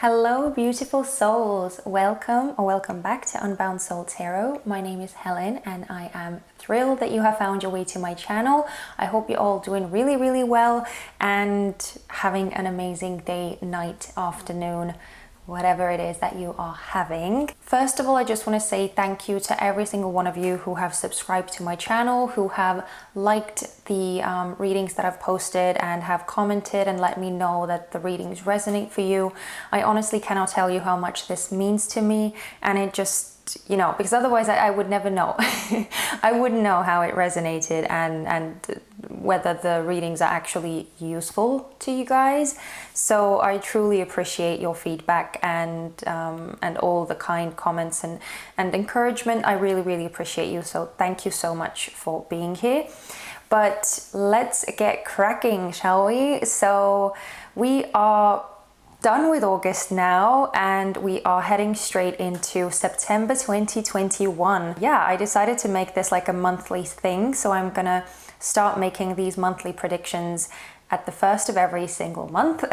Hello, beautiful souls. Welcome back to Unbound Soul Tarot. My name is Helen and I am thrilled that you have found your way to my channel. I hope you're all doing really well and having an amazing day, night, afternoon, whatever it is that you are having. First of all, I just want to say thank you to every single one of you who have subscribed to my channel, who have liked the readings that I've posted and have commented and let me know that the readings resonate for you. I honestly cannot tell you how much this means to me, and it just, you know, because otherwise I would never know. I wouldn't know how it resonated and whether the readings are actually useful to you guys. So I truly appreciate your feedback and all the kind comments and encouragement. I really appreciate you. So thank you so much for being here. But let's get cracking, shall we? So we are done with August now and we are heading straight into September 2021. Yeah, I decided to make this like a monthly thing, so I'm gonna start making these monthly predictions at the first of every single month.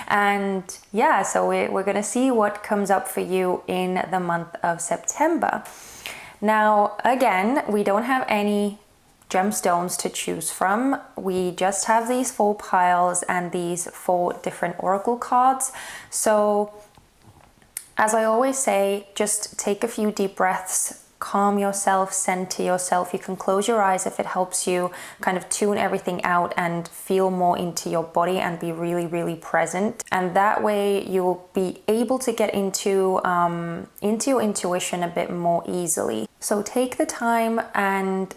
And yeah, so we're gonna see what comes up for you in the month of September. Now, again, we don't have any gemstones to choose from. We just have these 4 piles and these 4 different oracle cards. So as I always say, just take a few deep breaths, calm yourself, center yourself. You can close your eyes if it helps you kind of tune everything out and feel more into your body and be really present. And that way you'll be able to get into your intuition a bit more easily. So take the time and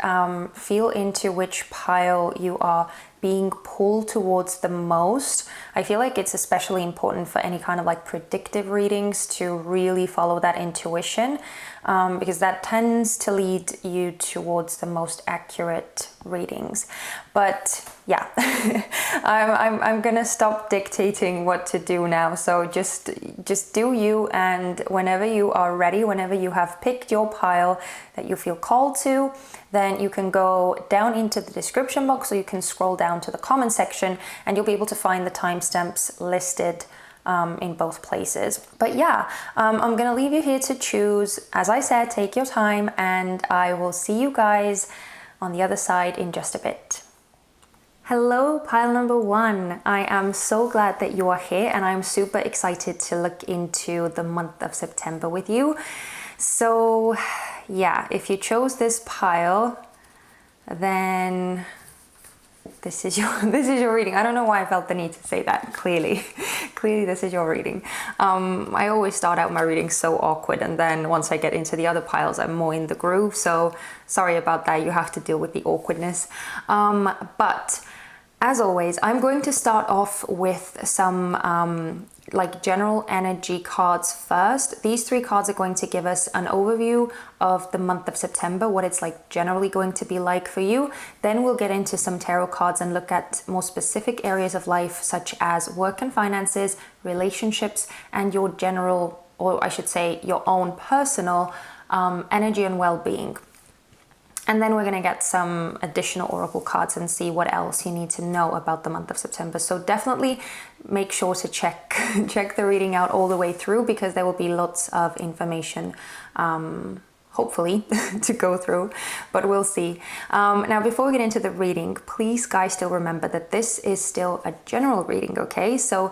feel into which pile you are being pulled towards the most. I feel like it's especially important for any kind of like predictive readings to really follow that intuition, because that tends to lead you towards the most accurate readings. But yeah, I'm gonna stop dictating what to do now. So just do you, and whenever you are ready, whenever you have picked your pile that you feel called to, then you can go down into the description box, or you can scroll down to the comment section and you'll be able to find the timestamps listed in both places. But yeah, I'm gonna leave you here to choose. As I said, take your time and I will see you guys on the other side in just a bit. Hello, pile number 1. I am so glad that you are here and I'm super excited to look into the month of September with you. So yeah, if you chose this pile, then this is your reading. I don't know why I felt the need to say that. Clearly this is your reading. I always start out my readings so awkward, and then once I get into the other piles I'm more in the groove, so sorry about that. You have to deal with the awkwardness. But as always, I'm going to start off with some like general energy cards first. These 3 cards are going to give us an overview of the month of September, what it's like generally going to be like for you. Then we'll get into some tarot cards and look at more specific areas of life, such as work and finances, relationships, and your general, or I should say your own personal energy and well-being. And then we're going to get some additional oracle cards and see what else you need to know about the month of September. So definitely make sure to check the reading out all the way through, because there will be lots of information, hopefully, to go through, but we'll see. Now, before we get into the reading, please guys still remember that this is still a general reading, okay? So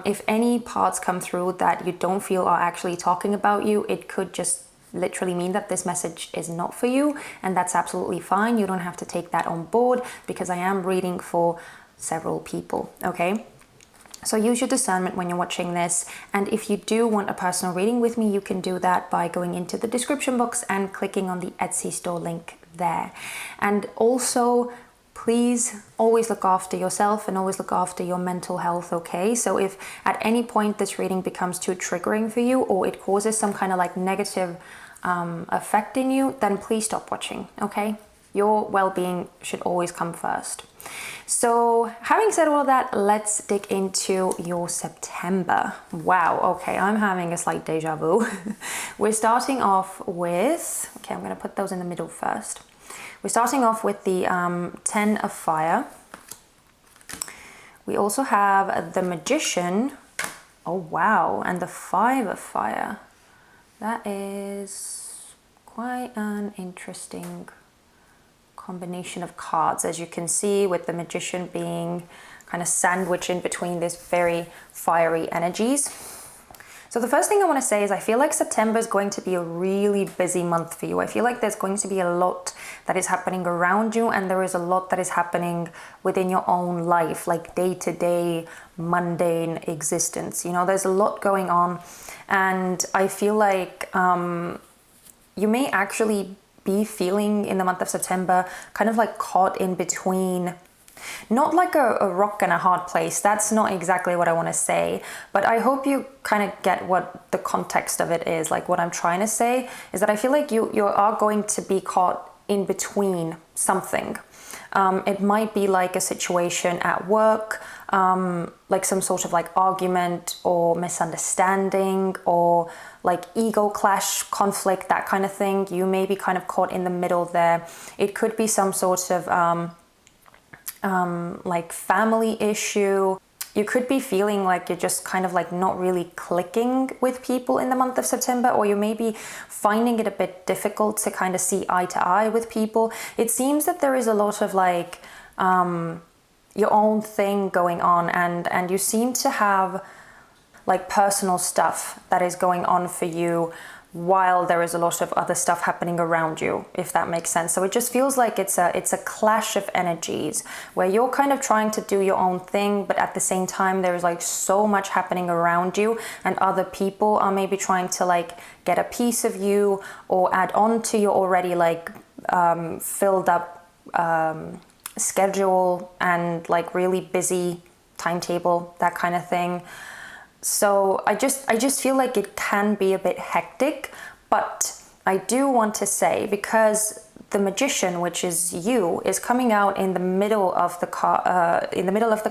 if any parts come through that you don't feel are actually talking about you, it could just literally mean that this message is not for you, and that's absolutely fine. You don't have to take that on board, because I am reading for several people, okay? So use your discernment when you're watching this, and if you do want a personal reading with me, you can do that by going into the description box and clicking on the Etsy store link there. And also, please always look after yourself and always look after your mental health, okay? So if at any point this reading becomes too triggering for you, or it causes some kind of like negative effect in you, then please stop watching, okay? Your well-being should always come first. So having said all of that, let's dig into your September. Wow, okay, I'm having a slight deja vu. We're starting off with, okay, I'm gonna put those in the middle first. We're starting off with the 10 of Fire. We also have the Magician Oh wow, and the 5 of fire. That is quite an interesting combination of cards, as you can see, with the Magician being kind of sandwiched in between these very fiery energies. So the first thing I want to say is I feel like September is going to be a really busy month for you. I feel like there's going to be a lot that is happening around you, and there is a lot that is happening within your own life, like day-to-day mundane existence. You know, there's a lot going on, and I feel like you may actually be feeling in the month of September kind of like caught in between. Not like a rock and a hard place. That's not exactly what I want to say. But I hope you kind of get what the context of it is. Like what I'm trying to say is that I feel like you are going to be caught in between something. It might be like a situation at work, like some sort of like argument or misunderstanding or like ego clash, conflict, that kind of thing. You may be kind of caught in the middle there. It could be some sort of like family issue. You could be feeling like you're just kind of like not really clicking with people in the month of September, or you may be finding it a bit difficult to kind of see eye to eye with people. It seems that there is a lot of like your own thing going on, and you seem to have like personal stuff that is going on for you while there is a lot of other stuff happening around you, if that makes sense. So it just feels like it's a clash of energies where you're kind of trying to do your own thing, but at the same time there's like so much happening around you, and other people are maybe trying to like get a piece of you or add on to your already like filled up schedule and like really busy timetable, that kind of thing. So I just feel like it can be a bit hectic, but I do want to say, because the Magician, which is you, is coming out in the middle of the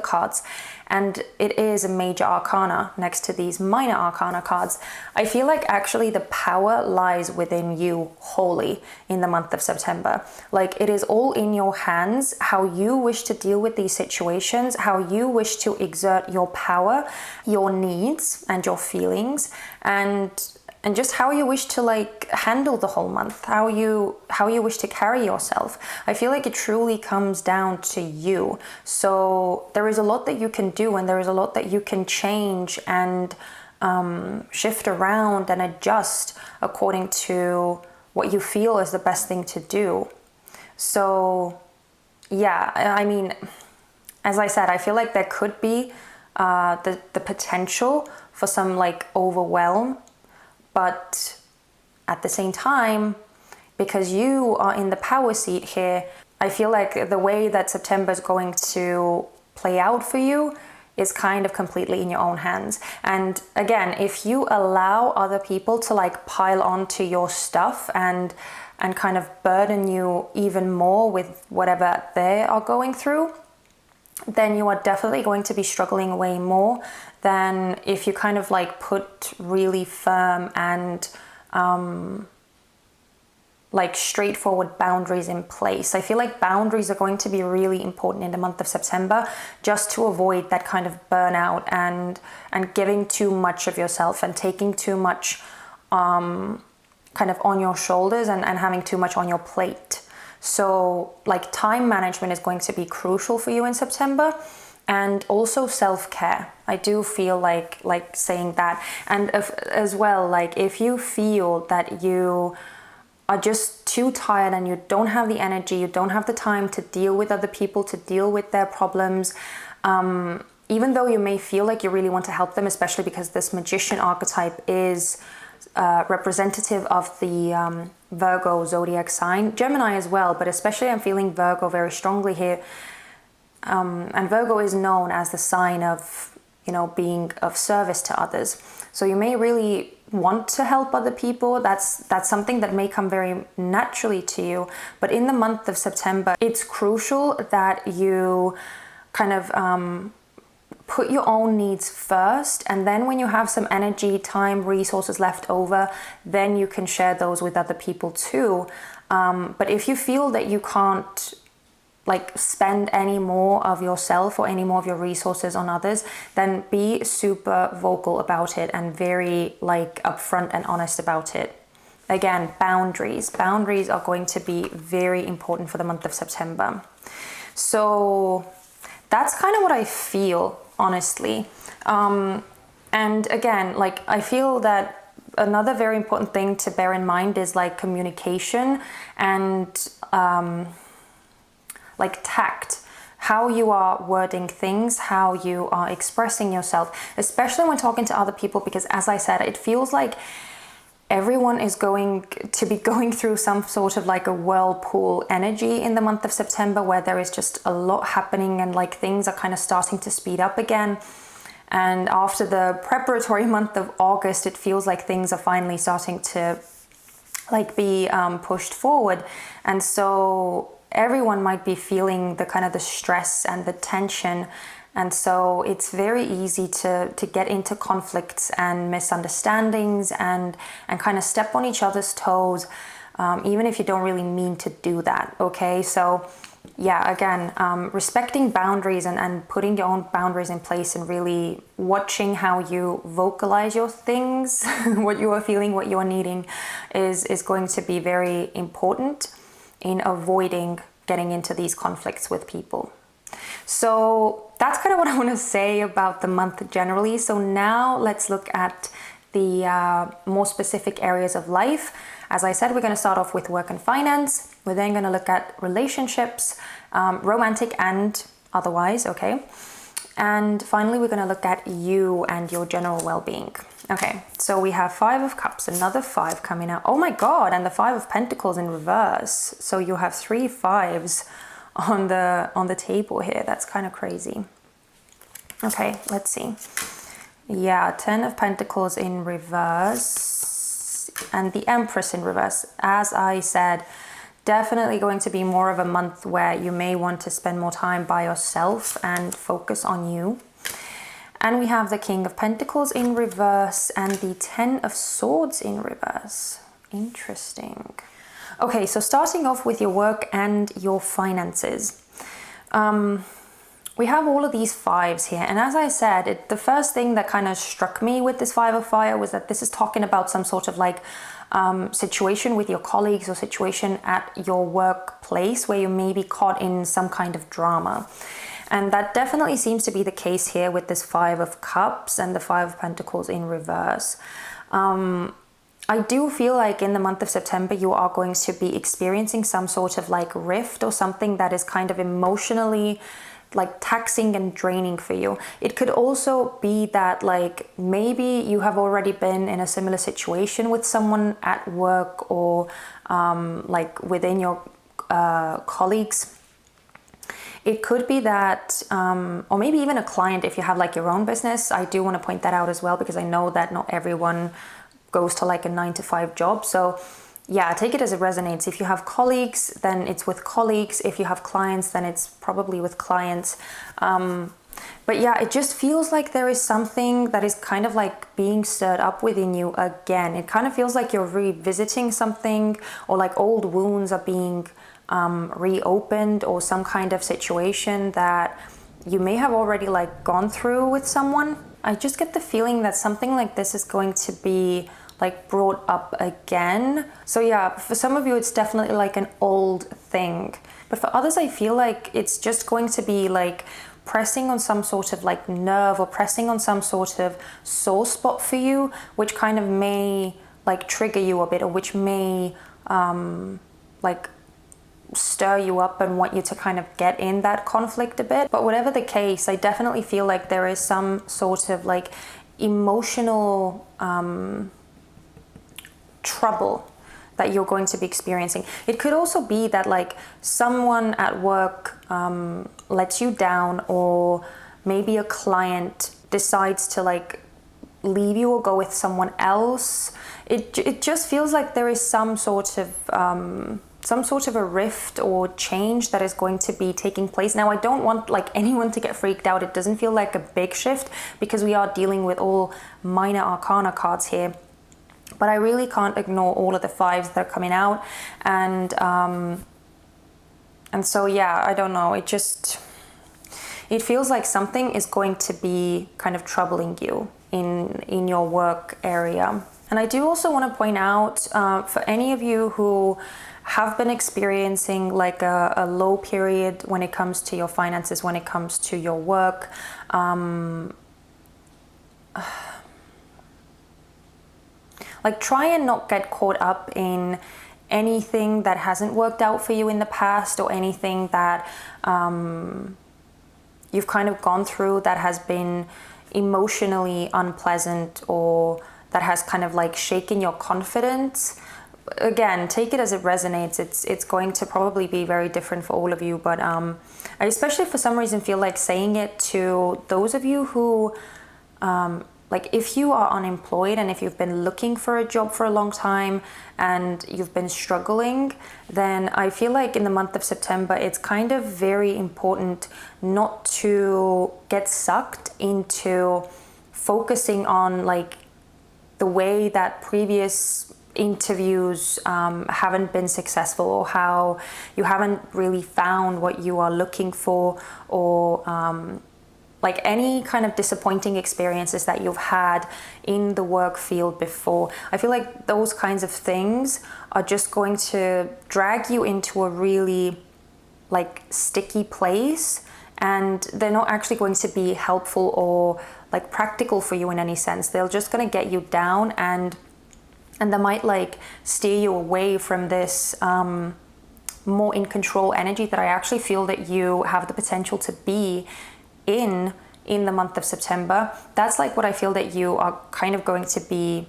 cards, and it is a major arcana next to these minor arcana cards. I feel like actually the power lies within you wholly in the month of September. Like it is all in your hands, how you wish to deal with these situations, how you wish to exert your power, your needs and your feelings, and just how you wish to like handle the whole month, how you wish to carry yourself. I feel like it truly comes down to you. So there is a lot that you can do, and there is a lot that you can change and shift around and adjust according to what you feel is the best thing to do. So yeah, I mean, as I said, I feel like there could be the potential for some like overwhelm. But at the same time, because you are in the power seat here, I feel like the way that September is going to play out for you is kind of completely in your own hands. And again, if you allow other people to like pile onto your stuff and kind of burden you even more with whatever they are going through, then you are definitely going to be struggling way more than if you kind of like put really firm and like straightforward boundaries in place. I feel like boundaries are going to be really important in the month of September, just to avoid that kind of burnout and giving too much of yourself and taking too much kind of on your shoulders and having too much on your plate. So like time management is going to be crucial for you in September, and also self-care. I do feel like saying that. And as well, like if you feel that you are just too tired and you don't have the energy, you don't have the time to deal with other people, to deal with their problems, even though you may feel like you really want to help them, especially because this Magician archetype is representative of the Virgo zodiac sign, Gemini as well, but especially I'm feeling Virgo very strongly here. And Virgo is known as the sign of, you know, being of service to others. So you may really want to help other people. That's something that may come very naturally to you. But in the month of September, it's crucial that you kind of put your own needs first, and then when you have some energy, time, resources left over, then you can share those with other people too. But if you feel that you can't like spend any more of yourself or any more of your resources on others, then be super vocal about it and very like upfront and honest about it. Again, boundaries are going to be very important for the month of September. So that's kind of what I feel, honestly. And again, like I feel that another very important thing to bear in mind is like communication and like tact, how you are wording things, how you are expressing yourself, especially when talking to other people, because as I said, it feels like everyone is going to be going through some sort of like a whirlpool energy in the month of September, where there is just a lot happening and like things are kind of starting to speed up again. And after the preparatory month of August, it feels like things are finally starting to like be pushed forward. And so everyone might be feeling the kind of the stress and the tension. And so it's very easy to get into conflicts and misunderstandings and kind of step on each other's toes, even if you don't really mean to do that, okay? So yeah, again, respecting boundaries and putting your own boundaries in place and really watching how you vocalize your things, what you are feeling, what you are needing is going to be very important in avoiding getting into these conflicts with people. So that's kind of what I want to say about the month generally. So now let's look at the more specific areas of life. As I said, we're going to start off with work and finance. We're then going to look at relationships, romantic and otherwise, okay? And finally, we're going to look at you and your general well-being. Okay, so we have 5 of Cups, another 5 coming out. Oh my God, and the 5 of Pentacles in reverse. So you have 3 5s on the table here. That's kind of crazy. Okay, let's see. Yeah, 10 of Pentacles in reverse and the Empress in reverse. As I said, definitely going to be more of a month where you may want to spend more time by yourself and focus on you. And we have the King of Pentacles in reverse and the 10 of Swords in reverse. Interesting. Okay, so starting off with your work and your finances. We have all of these 5s here. And as I said, the first thing that kind of struck me with this 5 of Fire was that this is talking about some sort of like situation with your colleagues or situation at your workplace where you may be caught in some kind of drama. And that definitely seems to be the case here with this 5 of Cups and the 5 of Pentacles in reverse. I do feel like in the month of September, you are going to be experiencing some sort of like rift or something that is kind of emotionally like taxing and draining for you. It could also be that like maybe you have already been in a similar situation with someone at work or like within your colleagues. It could be that, or maybe even a client if you have like your own business. I do want to point that out as well, because I know that not everyone goes to like a 9-to-5 job. So yeah, take it as it resonates. If you have colleagues, then it's with colleagues. If you have clients, then it's probably with clients. But yeah, it just feels like there is something that is kind of like being stirred up within you again. It kind of feels like you're revisiting something, or like old wounds are being reopened, or some kind of situation that you may have already like gone through with someone. I just get the feeling that something like this is going to be like brought up again. So yeah, for some of you, it's definitely like an old thing. But for others, I feel like it's just going to be like pressing on some sort of like nerve, or pressing on some sort of sore spot for you, which kind of may like trigger you a bit, or which may like stir you up and want you to kind of get in that conflict a bit. But whatever the case, I definitely feel like there is some sort of like emotional trouble that you're going to be experiencing. It could also be that like someone at work lets you down, or maybe a client decides to like leave you or go with someone else. It just feels like there is some sort of a rift or change that is going to be taking place. Now, I don't want like anyone to get freaked out. It doesn't feel like a big shift, because we are dealing with all minor arcana cards here. But I really can't ignore all of the 5s that are coming out. And And so, yeah, I don't know. It feels like something is going to be kind of troubling you in your work area. And I do also want to point out, for any of you who have been experiencing like a low period when it comes to your finances, when it comes to your work, like try and not get caught up in anything that hasn't worked out for you in the past, or anything that you've kind of gone through that has been emotionally unpleasant, or that has kind of like shaken your confidence. Again, take it as it resonates. It's going to probably be very different for all of you, but I especially for some reason feel like saying it to those of you who like if you are unemployed and if you've been looking for a job for a long time and you've been struggling, then I feel like in the month of September, it's kind of very important not to get sucked into focusing on like the way that previous interviews haven't been successful, or how you haven't really found what you are looking for, or like any kind of disappointing experiences that you've had in the work field before. I feel like those kinds of things are just going to drag you into a really like sticky place, and they're not actually going to be helpful or like practical for you in any sense. They're just going to get you down, and they might like steer you away from this more in control energy that I actually feel that you have the potential to be in the month of September. That's like what I feel that you are kind of going to be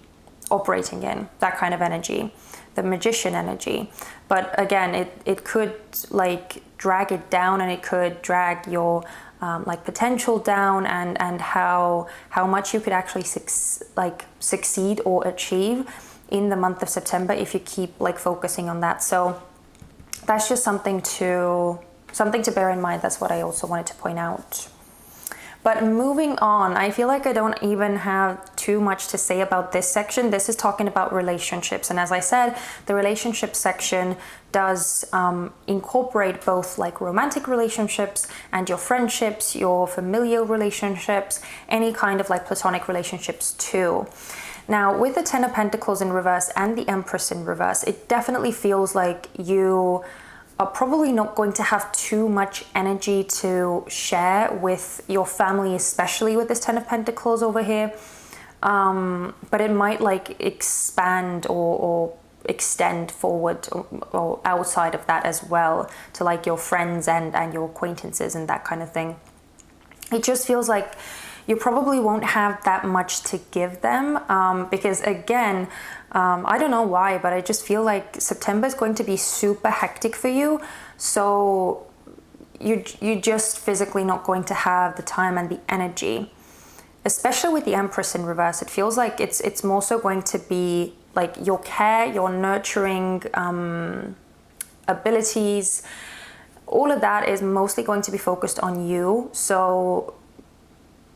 operating in, that kind of energy, the magician energy. But again, it could like drag it down, and it could drag your like potential down, and how much you could actually succeed or achieve in the month of September if you keep like focusing on that. So that's just something to bear in mind. That's what I also wanted to point out. But moving on, I feel like I don't even have too much to say about this section. This is talking about relationships. And as I said, the relationship section does incorporate both like romantic relationships and your friendships, your familial relationships, any kind of like platonic relationships too. Now, with the Ten of Pentacles in reverse and the Empress in reverse, it definitely feels like you are probably not going to have too much energy to share with your family, especially with this Ten of Pentacles over here. But it might like expand or extend forward or outside of that as well to like your friends and your acquaintances and that kind of thing. It just feels like you probably won't have that much to give them, because again, I don't know why, but I just feel like September is going to be super hectic for you. So you're just physically not going to have the time and the energy, especially with the Empress in reverse. It feels like it's more so going to be like your care, your nurturing abilities. All of that is mostly going to be focused on you. So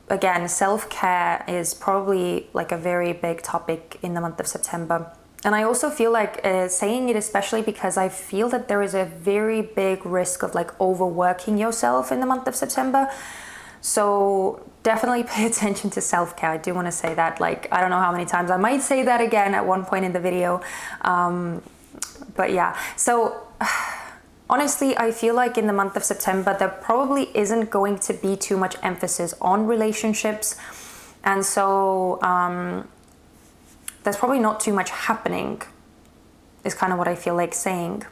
again, self-care is probably like a very big topic in the month of September. And I also feel like saying it, especially because I feel that there is a very big risk of like overworking yourself in the month of September. So definitely pay attention to self-care. I do want to say that, like, I don't know how many times I might say that again at one point in the video. But yeah, so honestly, I feel like in the month of September, there probably isn't going to be too much emphasis on relationships. And so there's probably not too much happening, is kind of what I feel like saying.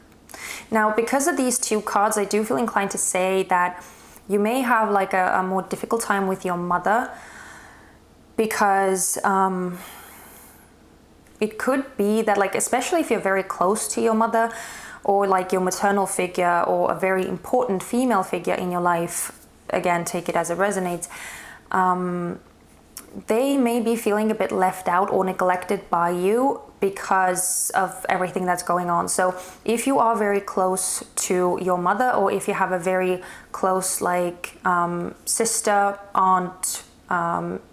Now, because of these two cards, I do feel inclined to say that you may have like a more difficult time with your mother, because it could be that, like, especially if you're very close to your mother, or like your maternal figure, or a very important female figure in your life, again, take it as it resonates, they may be feeling a bit left out or neglected by you because of everything that's going on. So if you are very close to your mother, or if you have a very close like sister, aunt,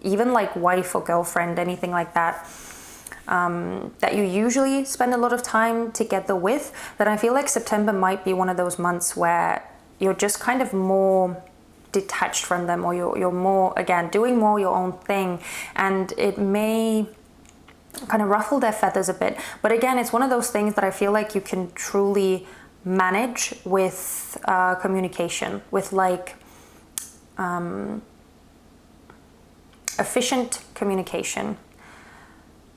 even like wife or girlfriend, anything like that, that you usually spend a lot of time together with, then I feel like September might be one of those months where you're just kind of more detached from them, or you're more, again, doing more your own thing, and it may kind of ruffle their feathers a bit. But again, it's one of those things that I feel like you can truly manage with communication, with like efficient communication.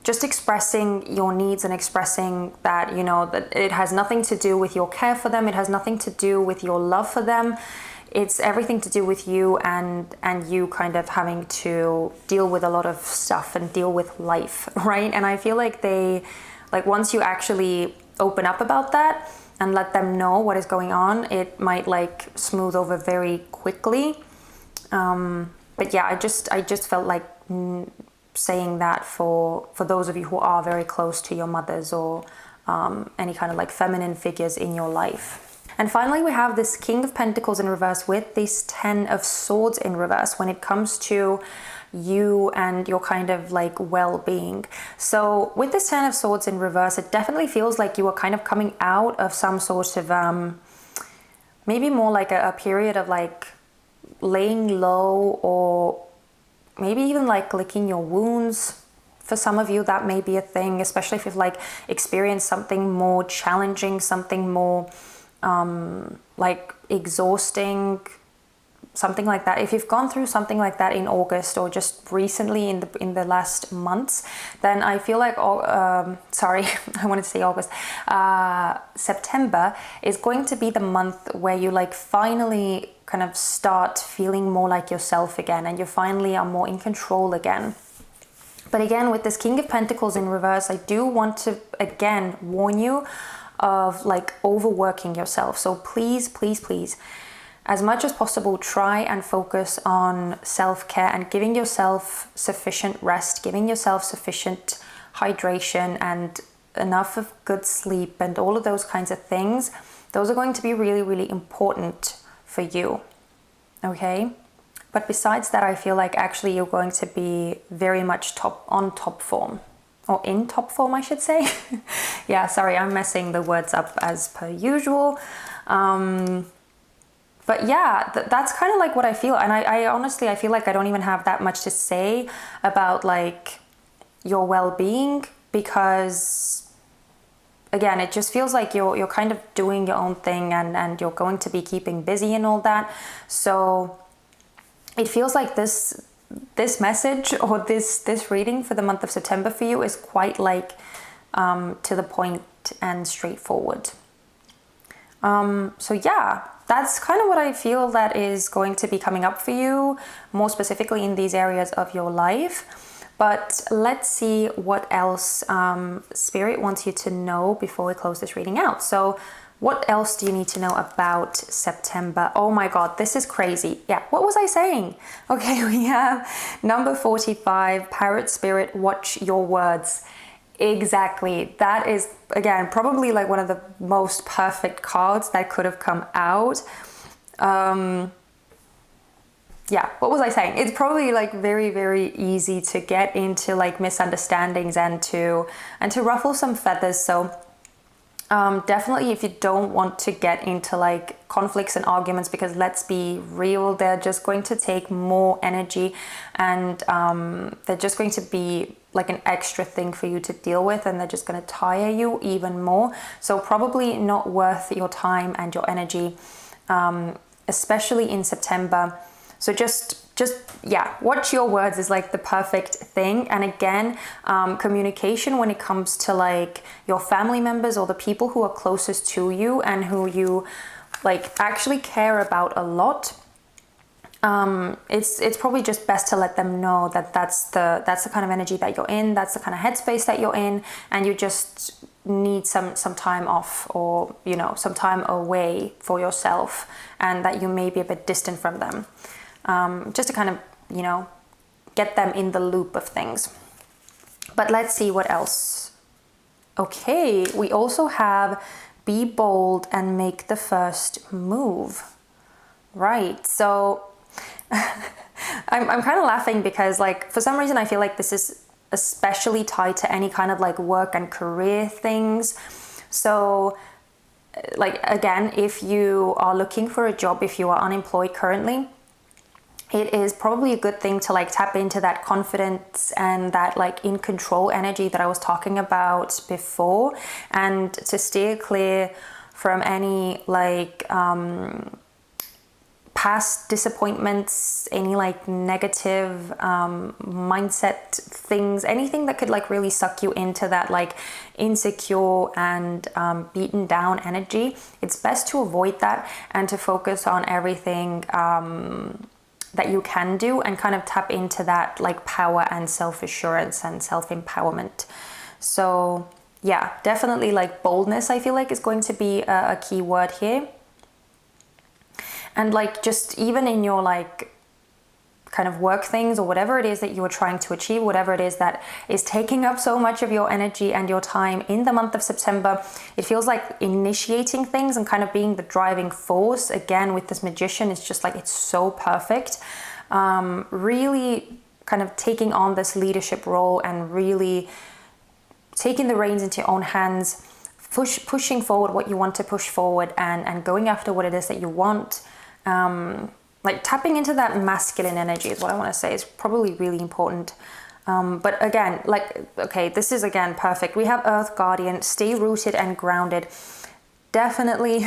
Just expressing your needs and expressing that, you know, that it has nothing to do with your care for them. It has nothing to do with your love for them. It's everything to do with you and you kind of having to deal with a lot of stuff and deal with life, right? And I feel like once you actually open up about that and let them know what is going on, it might like smooth over very quickly. But yeah, I just felt like saying that for those of you who are very close to your mothers or any kind of like feminine figures in your life. And finally, we have this King of Pentacles in reverse with this 10 of Swords in reverse when it comes to you and your kind of like well-being. So with this 10 of Swords in reverse, it definitely feels like you are kind of coming out of some sort of maybe more like a period of like laying low, or maybe even like licking your wounds. For some of you, that may be a thing, especially if you've like experienced something more challenging, something more like exhausting, something like that. If you've gone through something like that in August or just recently in the last months, then I feel like, sorry, I wanted to say August, September is going to be the month where you like finally kind of start feeling more like yourself again, and you finally are more in control again. But again, with this King of Pentacles in reverse, I do want to again warn you of like overworking yourself. So please, please, please, as much as possible, try and focus on self-care and giving yourself sufficient rest, giving yourself sufficient hydration and enough of good sleep and all of those kinds of things. Those are going to be really, really important for you. Okay? But besides that, I feel like actually you're going to be very much on top form. Or in top form, I should say. Yeah, sorry, I'm messing the words up as per usual. But yeah, that's kind of like what I feel. And I honestly, I feel like I don't even have that much to say about like your well-being, because again, it just feels like you're kind of doing your own thing and you're going to be keeping busy and all that. So it feels like this message or this reading for the month of September for you is quite like to the point and straightforward. So yeah, that's kind of what I feel that is going to be coming up for you, more specifically in these areas of your life. But let's see what else Spirit wants you to know before we close this reading out. So what else do you need to know about September? Oh my God, this is crazy. Yeah, what was I saying? Okay, we have number 45, Parrot Spirit, watch your words. Exactly. That is, again, probably like one of the most perfect cards that could have come out. Yeah, what was I saying? It's probably like very, very easy to get into like misunderstandings and to ruffle some feathers. So definitely, if you don't want to get into like conflicts and arguments, because let's be real, they're just going to take more energy, and they're just going to be like an extra thing for you to deal with, and they're just going to tire you even more. So probably not worth your time and your energy, especially in September. So just yeah, watch your words is like the perfect thing. And again, communication when it comes to like your family members or the people who are closest to you and who you like actually care about a lot. It's probably just best to let them know that that's the kind of energy that you're in, that's the kind of headspace that you're in, and you just need some time off, or you know, some time away for yourself, and that you may be a bit distant from them. Just to kind of, you know, get them in the loop of things. But let's see what else. Okay, we also have be bold and make the first move. Right, so I'm kind of laughing because like for some reason I feel like this is especially tied to any kind of like work and career things. So like, again, if you are looking for a job, if you are unemployed currently, it is probably a good thing to like tap into that confidence and that like in control energy that I was talking about before, and to steer clear from any like past disappointments, any like negative mindset things, anything that could like really suck you into that like insecure and beaten down energy. It's best to avoid that and to focus on everything that you can do, and kind of tap into that like power and self-assurance and self-empowerment. So yeah, definitely like boldness, I feel like, is going to be a key word here. And like just even in your like kind of work things or whatever it is that you are trying to achieve, whatever it is that is taking up so much of your energy and your time in the month of September, it feels like initiating things and kind of being the driving force. Again, with this Magician, it's just like, it's so perfect. Really kind of taking on this leadership role and really taking the reins into your own hands, pushing forward what you want to push forward, and going after what it is that you want. Like tapping into that masculine energy is what I want to say is probably really important. But again, like, okay, this is again perfect. We have Earth Guardian, stay rooted and grounded. Definitely,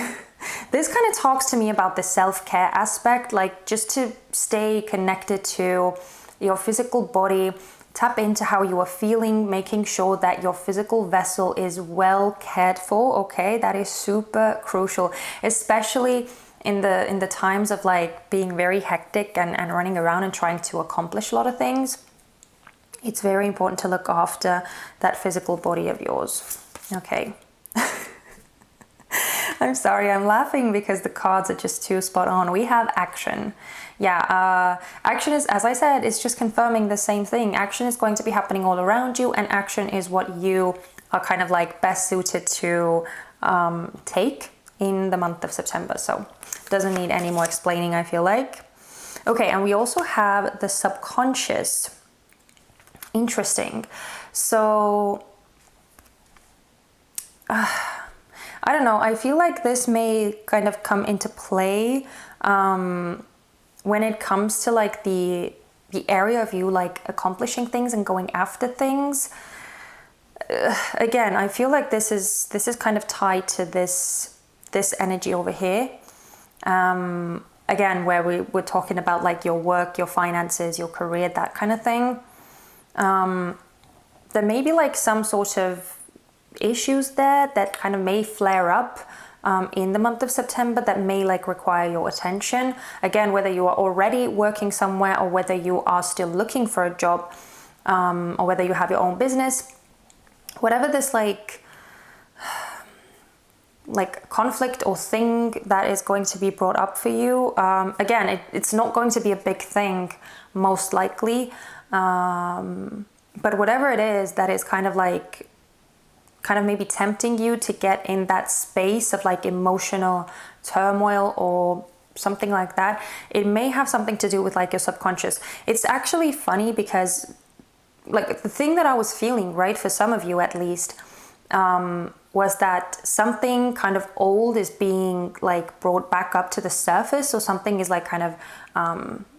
this kind of talks to me about the self-care aspect, like just to stay connected to your physical body, tap into how you are feeling, making sure that your physical vessel is well cared for, okay? That is super crucial, especially in the times of like being very hectic and running around and trying to accomplish a lot of things. It's very important to look after that physical body of yours. Okay. I'm sorry, I'm laughing because the cards are just too spot on. We have action. Yeah, action is, as I said, it's just confirming the same thing. Action is going to be happening all around you, and action is what you are kind of like best suited to take in the month of September. So doesn't need any more explaining, I feel like. Okay, and we also have the subconscious. Interesting. So I don't know, I feel like this may kind of come into play when it comes to like the area of you like accomplishing things and going after things. Again, I feel like this is kind of tied to this energy over here. Again, where we're talking about like your work, your finances, your career, that kind of thing. There may be like some sort of issues there that kind of may flare up in the month of September that may like require your attention. Again, whether you are already working somewhere or whether you are still looking for a job, or whether you have your own business, whatever this like conflict or thing that is going to be brought up for you. Again, it's not going to be a big thing, most likely. But whatever it is that is kind of maybe tempting you to get in that space of like emotional turmoil or something like that, it may have something to do with like your subconscious. It's actually funny because like the thing that I was feeling, right, for some of you at least, was that something kind of old is being like brought back up to the surface, or something is like kind of,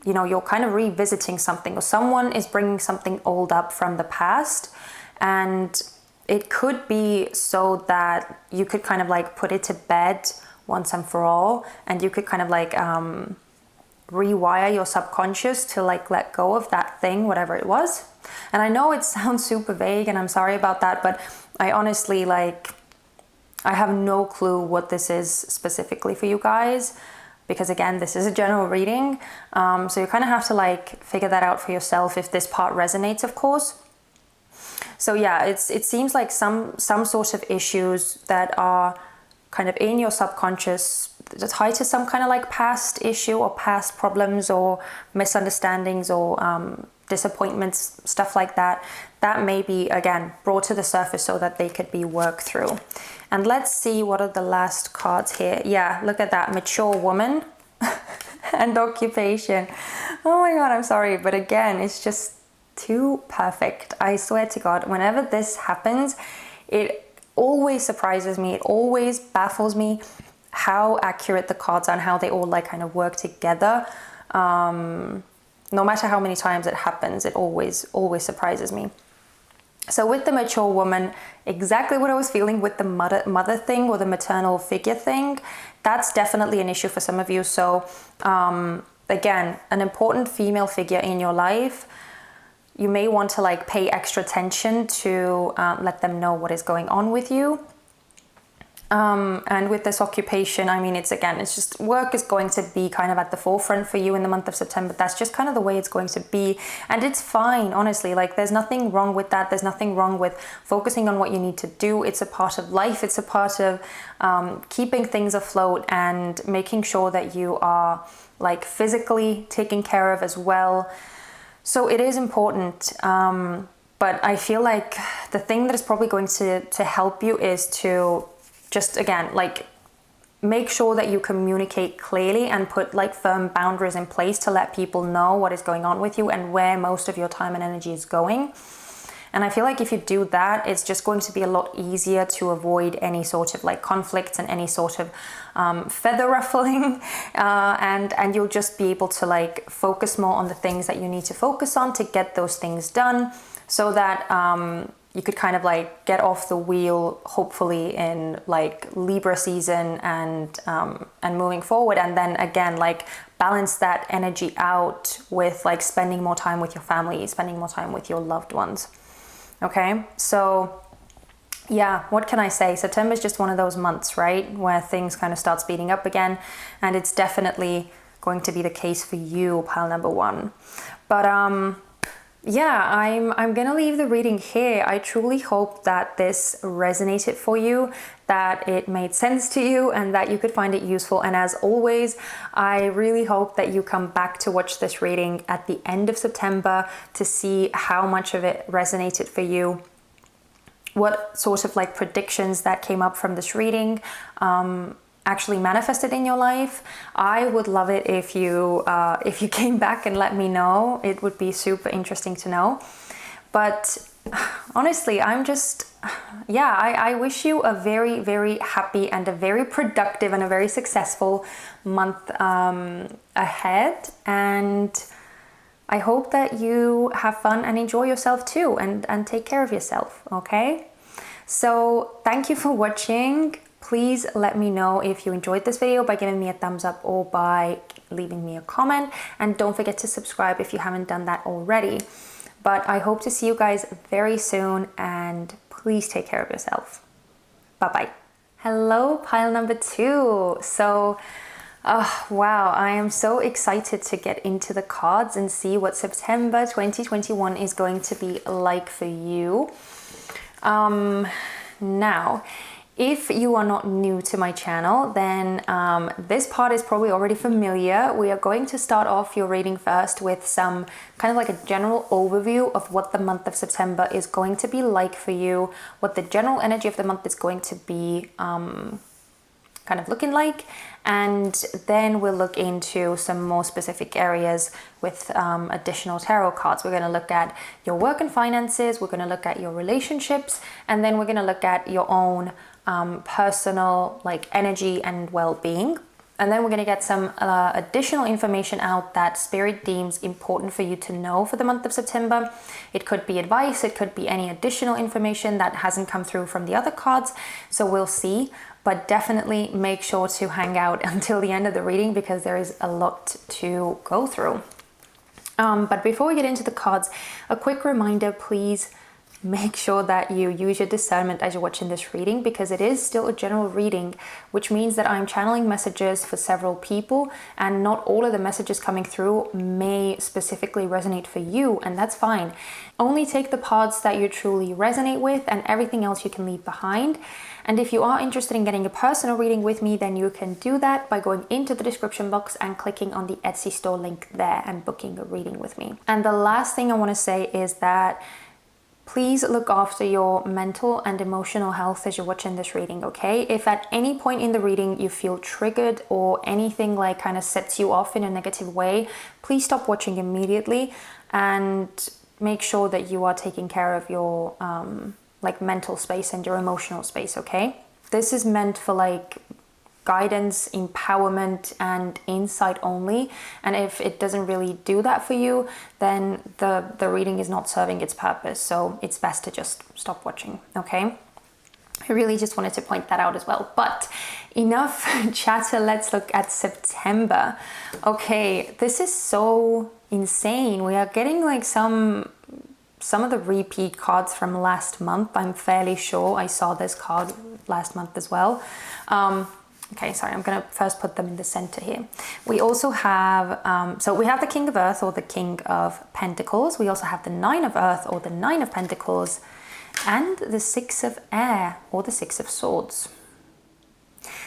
you're kind of revisiting something, or someone is bringing something old up from the past. And it could be so that you could kind of like put it to bed once and for all, and you could kind of like rewire your subconscious to like let go of that thing, whatever it was. And I know it sounds super vague, and I'm sorry about that, but I honestly I have no clue what this is specifically for you guys, because again, this is a general reading. So you kind of have to like figure that out for yourself if this part resonates, of course. So yeah, it seems like some sort of issues that are kind of in your subconscious, tied to some kind of like past issue or past problems or misunderstandings or disappointments, stuff like that, that may be, again, brought to the surface so that they could be worked through. And let's see, what are the last cards here? Yeah, look at that, mature woman and occupation. Oh my God, I'm sorry. But again, it's just too perfect. I swear to God, whenever this happens, it always surprises me. It always baffles me how accurate the cards are and how they all like kind of work together. No matter how many times it happens, it always surprises me. So with the mature woman, exactly what I was feeling with the mother thing or the maternal figure thing, that's definitely an issue for some of you. So again, an important female figure in your life, you may want to like pay extra attention to let them know what is going on with you. And with this occupation, I mean, it's just work is going to be kind of at the forefront for you in the month of September. That's just kind of the way it's going to be. And it's fine, honestly. Like, there's nothing wrong with that. There's nothing wrong with focusing on what you need to do. It's a part of life. It's a part of keeping things afloat and making sure that you are like physically taken care of as well. So it is important. But I feel like the thing that is probably going to help you is to just, again, like, make sure that you communicate clearly and put like firm boundaries in place to let people know what is going on with you and where most of your time and energy is going. And I feel like if you do that, it's just going to be a lot easier to avoid any sort of like conflicts and any sort of feather ruffling, and you'll just be able to like focus more on the things that you need to focus on to get those things done, so that you could kind of like get off the wheel, hopefully in like Libra season and moving forward. And then again, like balance that energy out with like spending more time with your family, spending more time with your loved ones. Okay. So yeah, what can I say? September is just one of those months, right? Where things kind of start speeding up again. And it's definitely going to be the case for you, pile number one. But, yeah, I'm gonna leave the reading here. I truly hope that this resonated for you, that it made sense to you, and that you could find it useful. And as always, I really hope that you come back to watch this reading at the end of September to see how much of it resonated for you, what sort of like predictions that came up from this reading actually manifested in your life. I would love it if you came back and let me know. It would be super interesting to know. But honestly, I'm just, yeah, I wish you a very, very happy and a very productive and a very successful month ahead. And I hope that you have fun and enjoy yourself too, and take care of yourself, okay? So thank you for watching. Please let me know if you enjoyed this video by giving me a thumbs up or by leaving me a comment. And don't forget to subscribe if you haven't done that already. But I hope to see you guys very soon, and please take care of yourself. Bye-bye. Hello, pile number two. So, wow, I am so excited to get into the cards and see what September 2021 is going to be like for you. Now, if you are not new to my channel, then this part is probably already familiar. We are going to start off your reading first with some kind of like a general overview of what the month of September is going to be like for you, what the general energy of the month is going to be kind of looking like. And then we'll look into some more specific areas with additional tarot cards. We're going to look at your work and finances, we're going to look at your relationships, and then we're going to look at your own personal like energy and well-being. And then we're going to get some additional information out that Spirit deems important for you to know for the month of September. It could be advice, it could be any additional information that hasn't come through from the other cards. So we'll see, but definitely make sure to hang out until the end of the reading because there is a lot to go through. But before we get into the cards, a quick reminder, please make sure that you use your discernment as you're watching this reading, because it is still a general reading, which means that I'm channeling messages for several people, and not all of the messages coming through may specifically resonate for you, and that's fine. Only take the parts that you truly resonate with, and everything else you can leave behind. And if you are interested in getting a personal reading with me, then you can do that by going into the description box and clicking on the Etsy store link there and booking a reading with me. And the last thing I want to say is that please look after your mental and emotional health as you're watching this reading, okay? If at any point in the reading you feel triggered or anything like kind of sets you off in a negative way, please stop watching immediately and make sure that you are taking care of your like mental space and your emotional space, okay? This is meant for like guidance, empowerment, and insight only. And if it doesn't really do that for you, then the reading is not serving its purpose. So it's best to just stop watching, okay? I really just wanted to point that out as well. But enough chatter, let's look at September. Okay, this is so insane. We are getting like some of the repeat cards from last month. I'm fairly sure I saw this card last month as well. Okay, sorry, I'm going to first put them in the center here. We also have, so we have the King of Earth or the King of Pentacles. We also have the Nine of Earth or the Nine of Pentacles, and the Six of Air or the Six of Swords.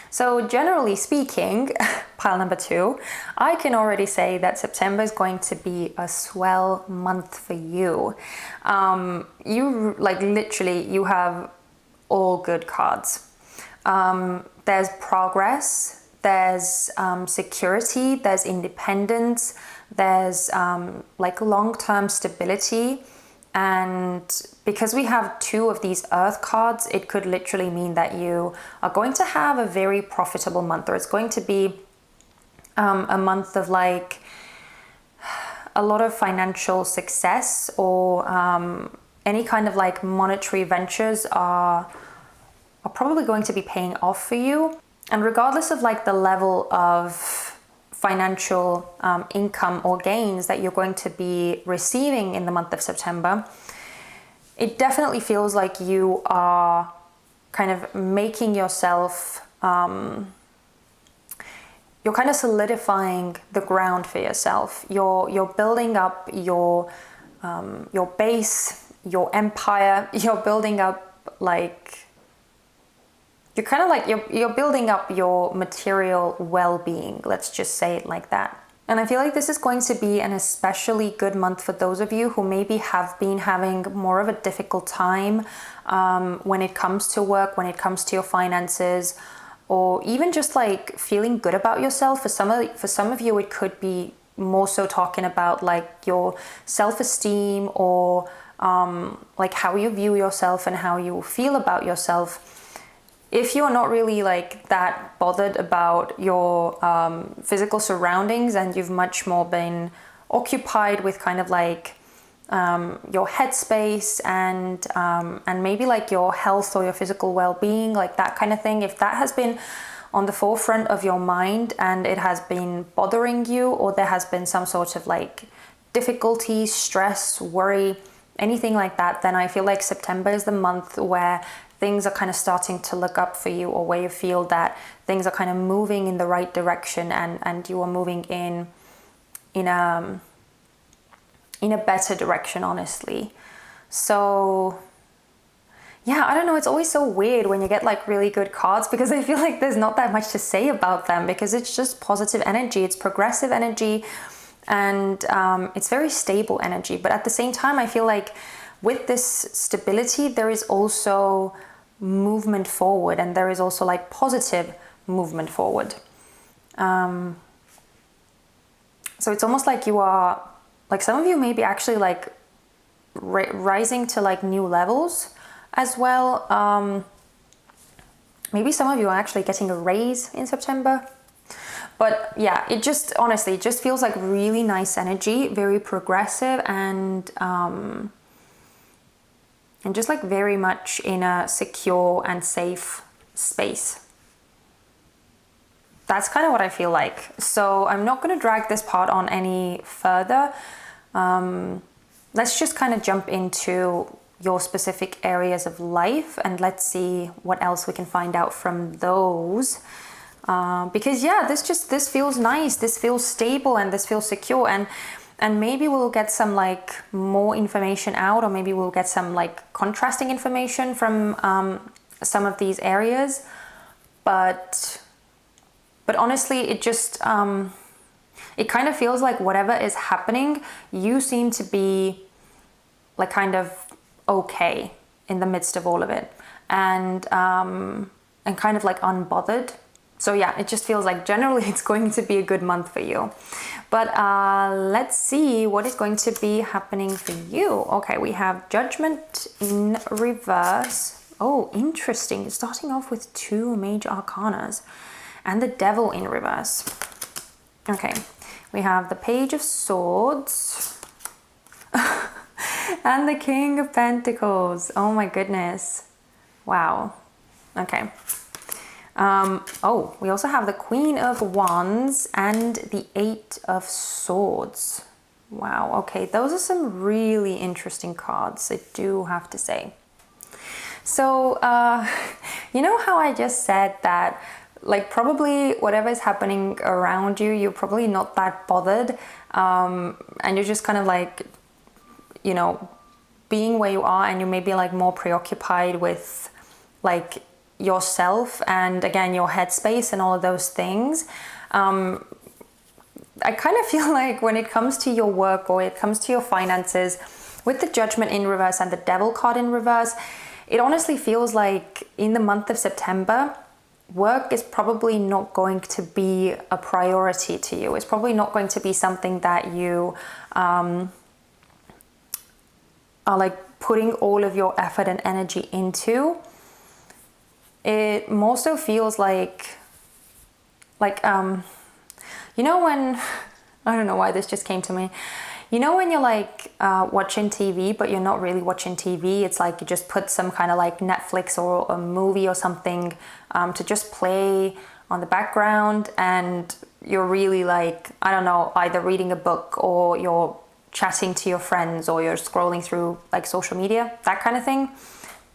So generally speaking, pile number 2, I can already say that September is going to be a swell month for you. You like literally, you have all good cards. There's progress, there's security, there's independence, there's like long-term stability. And because we have 2 of these earth cards, it could literally mean that you are going to have a very profitable month, or it's going to be a month of like a lot of financial success, or any kind of like monetary ventures are probably going to be paying off for you. And regardless of like the level of financial income or gains that you're going to be receiving in the month of September, it definitely feels like you are kind of making yourself, you're kind of solidifying the ground for yourself. You're building up your base, your empire. You're building up like, you're kind of like, you're building up your material well-being, let's just say it like that. And I feel like this is going to be an especially good month for those of you who maybe have been having more of a difficult time when it comes to work, when it comes to your finances, or even just like feeling good about yourself. For some of you, it could be more so talking about like your self-esteem, or like how you view yourself and how you feel about yourself. If you're not really like that bothered about your physical surroundings, and you've much more been occupied with kind of like your headspace and maybe like your health or your physical well-being, like that kind of thing, if that has been on the forefront of your mind and it has been bothering you, or there has been some sort of like difficulty, stress, worry, anything like that, then I feel like September is the month where things are kind of starting to look up for you, or where you feel that things are kind of moving in the right direction, and you are moving in a better direction, honestly. So yeah, I don't know, it's always so weird when you get like really good cards, because I feel like there's not that much to say about them, because it's just positive energy, it's progressive energy, and it's very stable energy. But at the same time, I feel like with this stability, there is also movement forward, and there is also like positive movement forward. So it's almost like you are, like some of you may be actually like rising to like new levels as well. Maybe some of you are actually getting a raise in September. But yeah, it just honestly, it just feels like really nice energy, very progressive, and just like very much in a secure and safe space. That's kind of what I feel like. So I'm not going to drag this part on any further. Let's just kind of jump into your specific areas of life, and let's see what else we can find out from those. Because yeah, this feels nice, this feels stable, and this feels secure, and maybe we'll get some like more information out, or maybe we'll get some like contrasting information from some of these areas. But honestly, it just it kind of feels like whatever is happening, you seem to be like kind of okay in the midst of all of it, and kind of like unbothered So yeah, it just feels like generally it's going to be a good month for you. But let's see what is going to be happening for you. Okay, we have Judgment in reverse. Oh, interesting. Starting off with 2 major arcanas and the Devil in reverse. Okay, we have the Page of Swords and the King of Pentacles. Oh my goodness. Wow. Okay. Oh, we also have the Queen of Wands and the 8 of Swords. Wow. Okay, those are some really interesting cards, I do have to say. So, you know how I just said that, like, probably whatever is happening around you, you're probably not that bothered, and you're just kind of like, you know, being where you are, and you may be like more preoccupied with like yourself and again your headspace and all of those things. I kind of feel like when it comes to your work or it comes to your finances, with the Judgment in reverse and the Devil card in reverse, it honestly feels like in the month of September, work is probably not going to be a priority to you. It's probably not going to be something that you are like putting all of your effort and energy into. It more so feels like you know when, I don't know why this just came to me. You know when you're like watching TV, but you're not really watching TV. It's like you just put some kind of like Netflix or a movie or something to just play on the background, and you're really like, I don't know, either reading a book or you're chatting to your friends or you're scrolling through like social media, that kind of thing.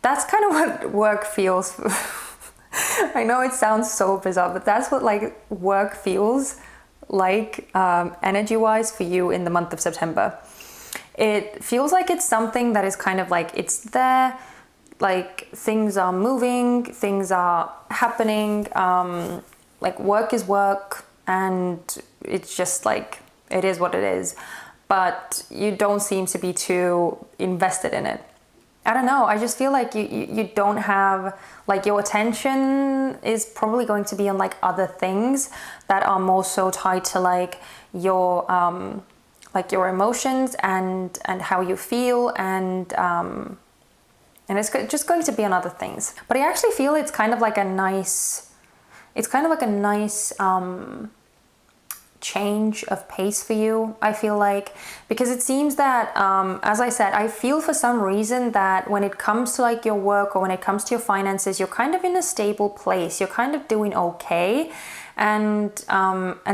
That's kind of what work feels. I know it sounds so bizarre, but that's what like work feels like energy-wise for you in the month of September. It feels like it's something that is kind of like, it's there, like things are moving, things are happening, like work is work, and it's just like, it is what it is, but you don't seem to be too invested in it. I don't know, I just feel like you don't have, like your attention is probably going to be on like other things that are more so tied to like your emotions and how you feel, and it's just going to be on other things. But I actually feel it's kind of like a nice change of pace for you, I feel like, because it seems that as I said, I feel for some reason that when it comes to like your work or when it comes to your finances, you're kind of in a stable place, you're kind of doing okay, and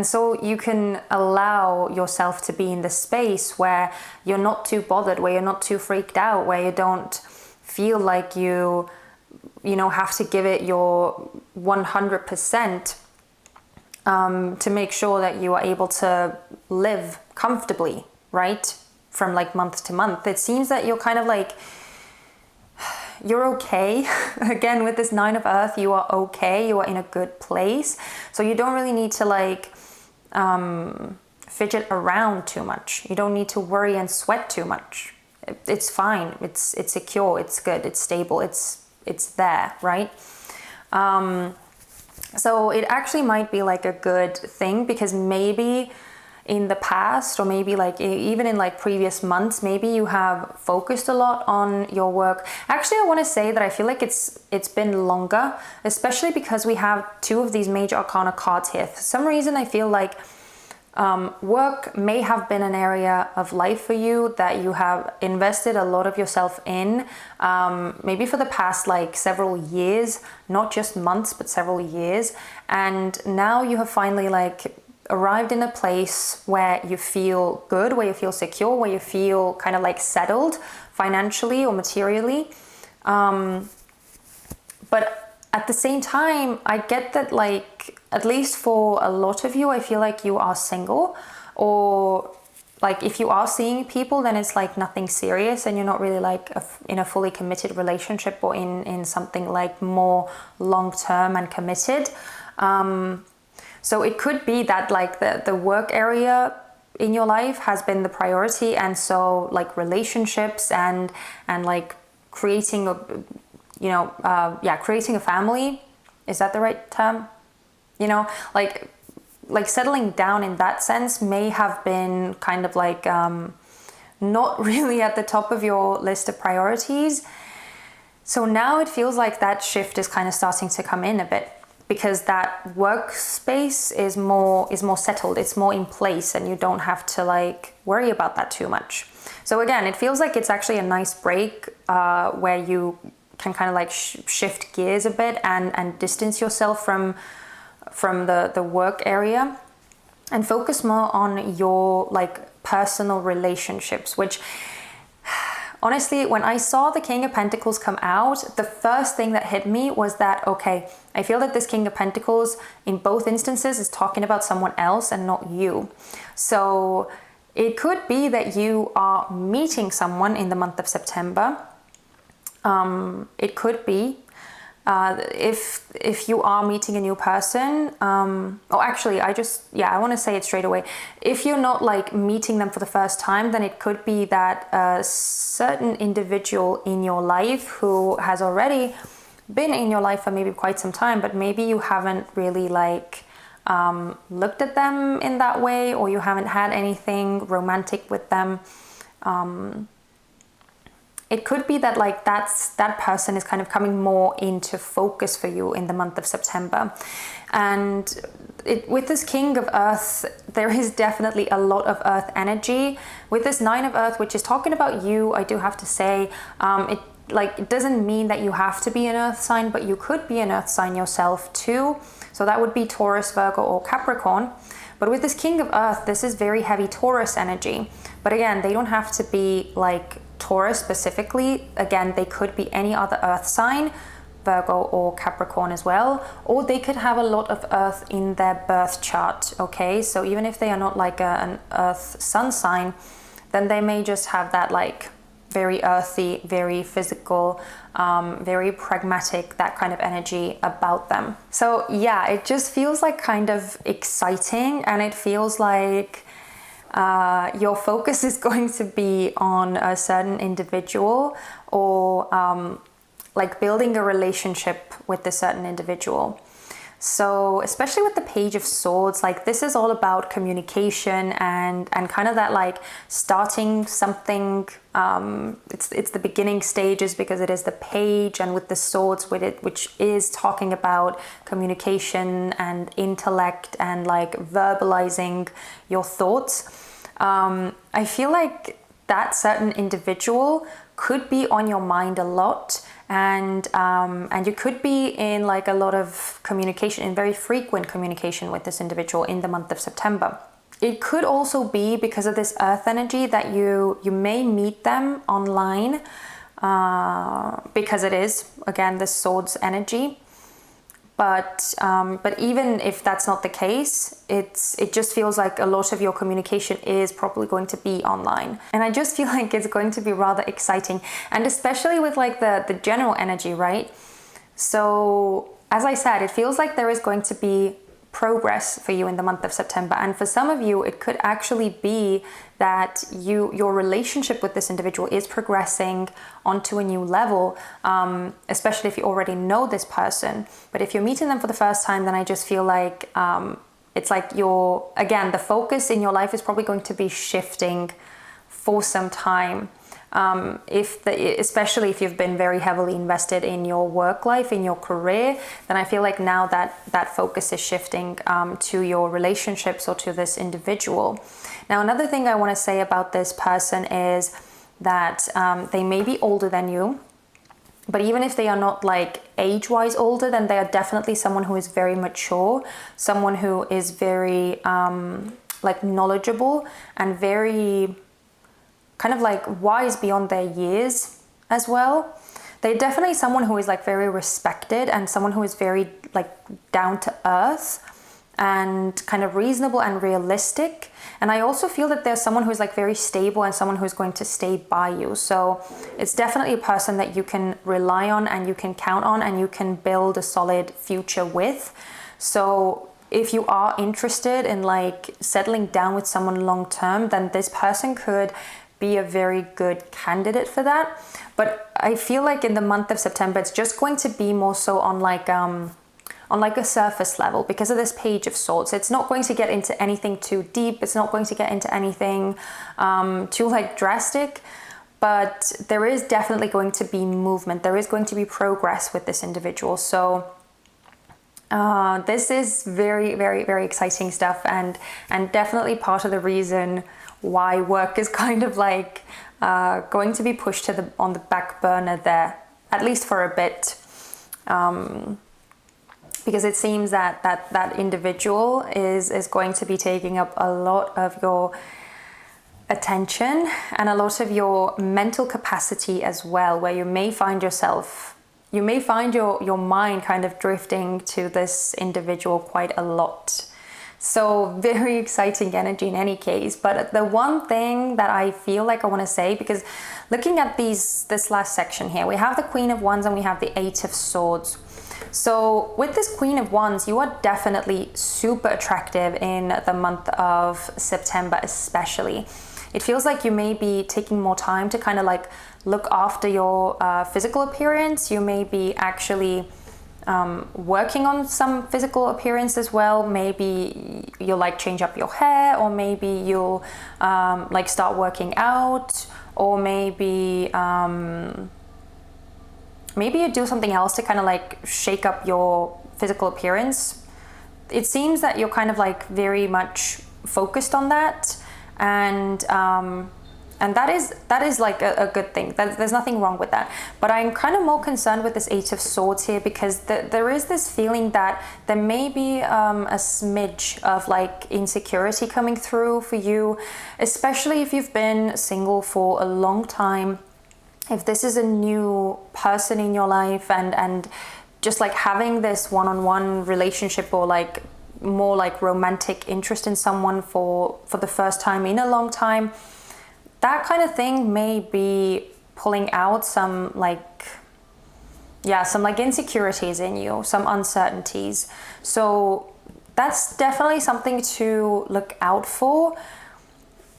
so you can allow yourself to be in the space where you're not too bothered, where you're not too freaked out, where you don't feel like you know have to give it your 100%. To make sure that you are able to live comfortably, right? From like month to month. It seems that you're kind of like, you're okay. Again, with this 9 of Earth, you are okay. You are in a good place. So you don't really need to like fidget around too much. You don't need to worry and sweat too much. It's fine. It's secure. It's good. It's stable. It's there, right? So it actually might be like a good thing, because maybe in the past, or maybe like even in like previous months, maybe you have focused a lot on your work. Actually, I want to say that I feel like it's been longer, especially because we have 2 of these major arcana cards here. For some reason, I feel like work may have been an area of life for you that you have invested a lot of yourself in, maybe for the past like several years, not just months, but several years. And now you have finally like arrived in a place where you feel good, where you feel secure, where you feel kind of like settled financially or materially. But at the same time, I get that like, at least for a lot of you, I feel like you are single, or like if you are seeing people, then it's like nothing serious and you're not really like in a fully committed relationship or in something like more long-term and committed. So it could be that like the work area in your life has been the priority, and so like relationships and like creating a creating a family, is that the right term? you know, like settling down in that sense may have been kind of like not really at the top of your list of priorities. So now it feels like that shift is kind of starting to come in a bit, because that workspace is more settled, it's more in place, and you don't have to like worry about that too much. So again, it feels like it's actually a nice break where you can kind of like shift gears a bit and distance yourself from the work area and focus more on your like personal relationships, which honestly, when I saw the King of Pentacles come out, the first thing that hit me was that, okay, I feel that this King of Pentacles in both instances is talking about someone else and not you. So it could be that you are meeting someone in the month of September. It could be if you are meeting a new person, I want to say it straight away. If you're not like meeting them for the first time, then it could be that a certain individual in your life who has already been in your life for maybe quite some time, but maybe you haven't really like looked at them in that way, or you haven't had anything romantic with them. It could be that like that person is kind of coming more into focus for you in the month of September. And with this King of Earth, there is definitely a lot of Earth energy. With this Nine of Earth, which is talking about you, I do have to say, it doesn't mean that you have to be an Earth sign, but you could be an Earth sign yourself too. So that would be Taurus, Virgo, or Capricorn. But with this King of Earth, this is very heavy Taurus energy. But again, they don't have to be like Taurus specifically. Again, they could be any other Earth sign, Virgo or Capricorn as well, or they could have a lot of Earth in their birth chart. Okay, so even if they are not like an Earth sun sign, then they may just have that like very earthy, very physical, very pragmatic, that kind of energy about them. So yeah, it just feels like kind of exciting, and it feels like your focus is going to be on a certain individual, or like building a relationship with a certain individual. So especially with the Page of Swords, like this is all about communication and kind of that like starting something. It's the beginning stages because it is the page, and with the swords with it, which is talking about communication and intellect and like verbalizing your thoughts. I feel like that certain individual could be on your mind a lot, and you could be in like a lot of communication, in very frequent communication with this individual in the month of September. It could also be because of this Earth energy that you may meet them online, because it is again the swords energy. But even if that's not the case, it just feels like a lot of your communication is probably going to be online. And I just feel like it's going to be rather exciting. And especially with like the general energy, right? So as I said, it feels like there is going to be progress for you in the month of September. And for some of you, it could actually be that your relationship with this individual is progressing onto a new level, especially if you already know this person. But if you're meeting them for the first time, then I just feel like it's like the focus in your life is probably going to be shifting for some time. Especially if you've been very heavily invested in your work life, in your career, then I feel like now that focus is shifting to your relationships or to this individual. Now, another thing I want to say about this person is that they may be older than you, but even if they are not like age-wise older, then they are definitely someone who is very mature, someone who is very like knowledgeable and very kind of like wise beyond their years as well. They're definitely someone who is like very respected and someone who is very like down to earth and kind of reasonable and realistic. And I also feel that there's someone who's like very stable and someone who's going to stay by you. So it's definitely a person that you can rely on and you can count on and you can build a solid future with. So if you are interested in like settling down with someone long term, then this person could be a very good candidate for that. But I feel like in the month of September, it's just going to be more so on like on on like a surface level because of this Page of Swords. It's not going to get into anything too deep. It's not going to get into anything too like drastic, but there is definitely going to be movement. There is going to be progress with this individual. So this is very, very, very exciting stuff, and definitely part of the reason why work is kind of like going to be pushed to on the back burner there, at least for a bit, because it seems that individual is going to be taking up a lot of your attention and a lot of your mental capacity as well, where you may find your mind kind of drifting to this individual quite a lot. So very exciting energy in any case. But the one thing that I feel like I want to say, because looking at this last section here, we have the Queen of Wands and we have the Eight of Swords. So with this Queen of Wands, you are definitely super attractive in the month of September especially. It feels like you may be taking more time to kind of like look after your physical appearance. You may be actually working on some physical appearance as well. Maybe you'll like change up your hair, or maybe you'll like start working out, or maybe you do something else to kind of like shake up your physical appearance. It seems that you're kind of like very much focused on that, and that is like a good thing. There's nothing wrong with that. But I'm kind of more concerned with this Eight of Swords here, because there is this feeling that there may be a smidge of like insecurity coming through for you, especially if you've been single for a long time. If this is a new person in your life, and just like having this one-on-one relationship, or like more like romantic interest in someone for the first time in a long time, that kind of thing may be pulling out some like insecurities in you, some uncertainties. So that's definitely something to look out for,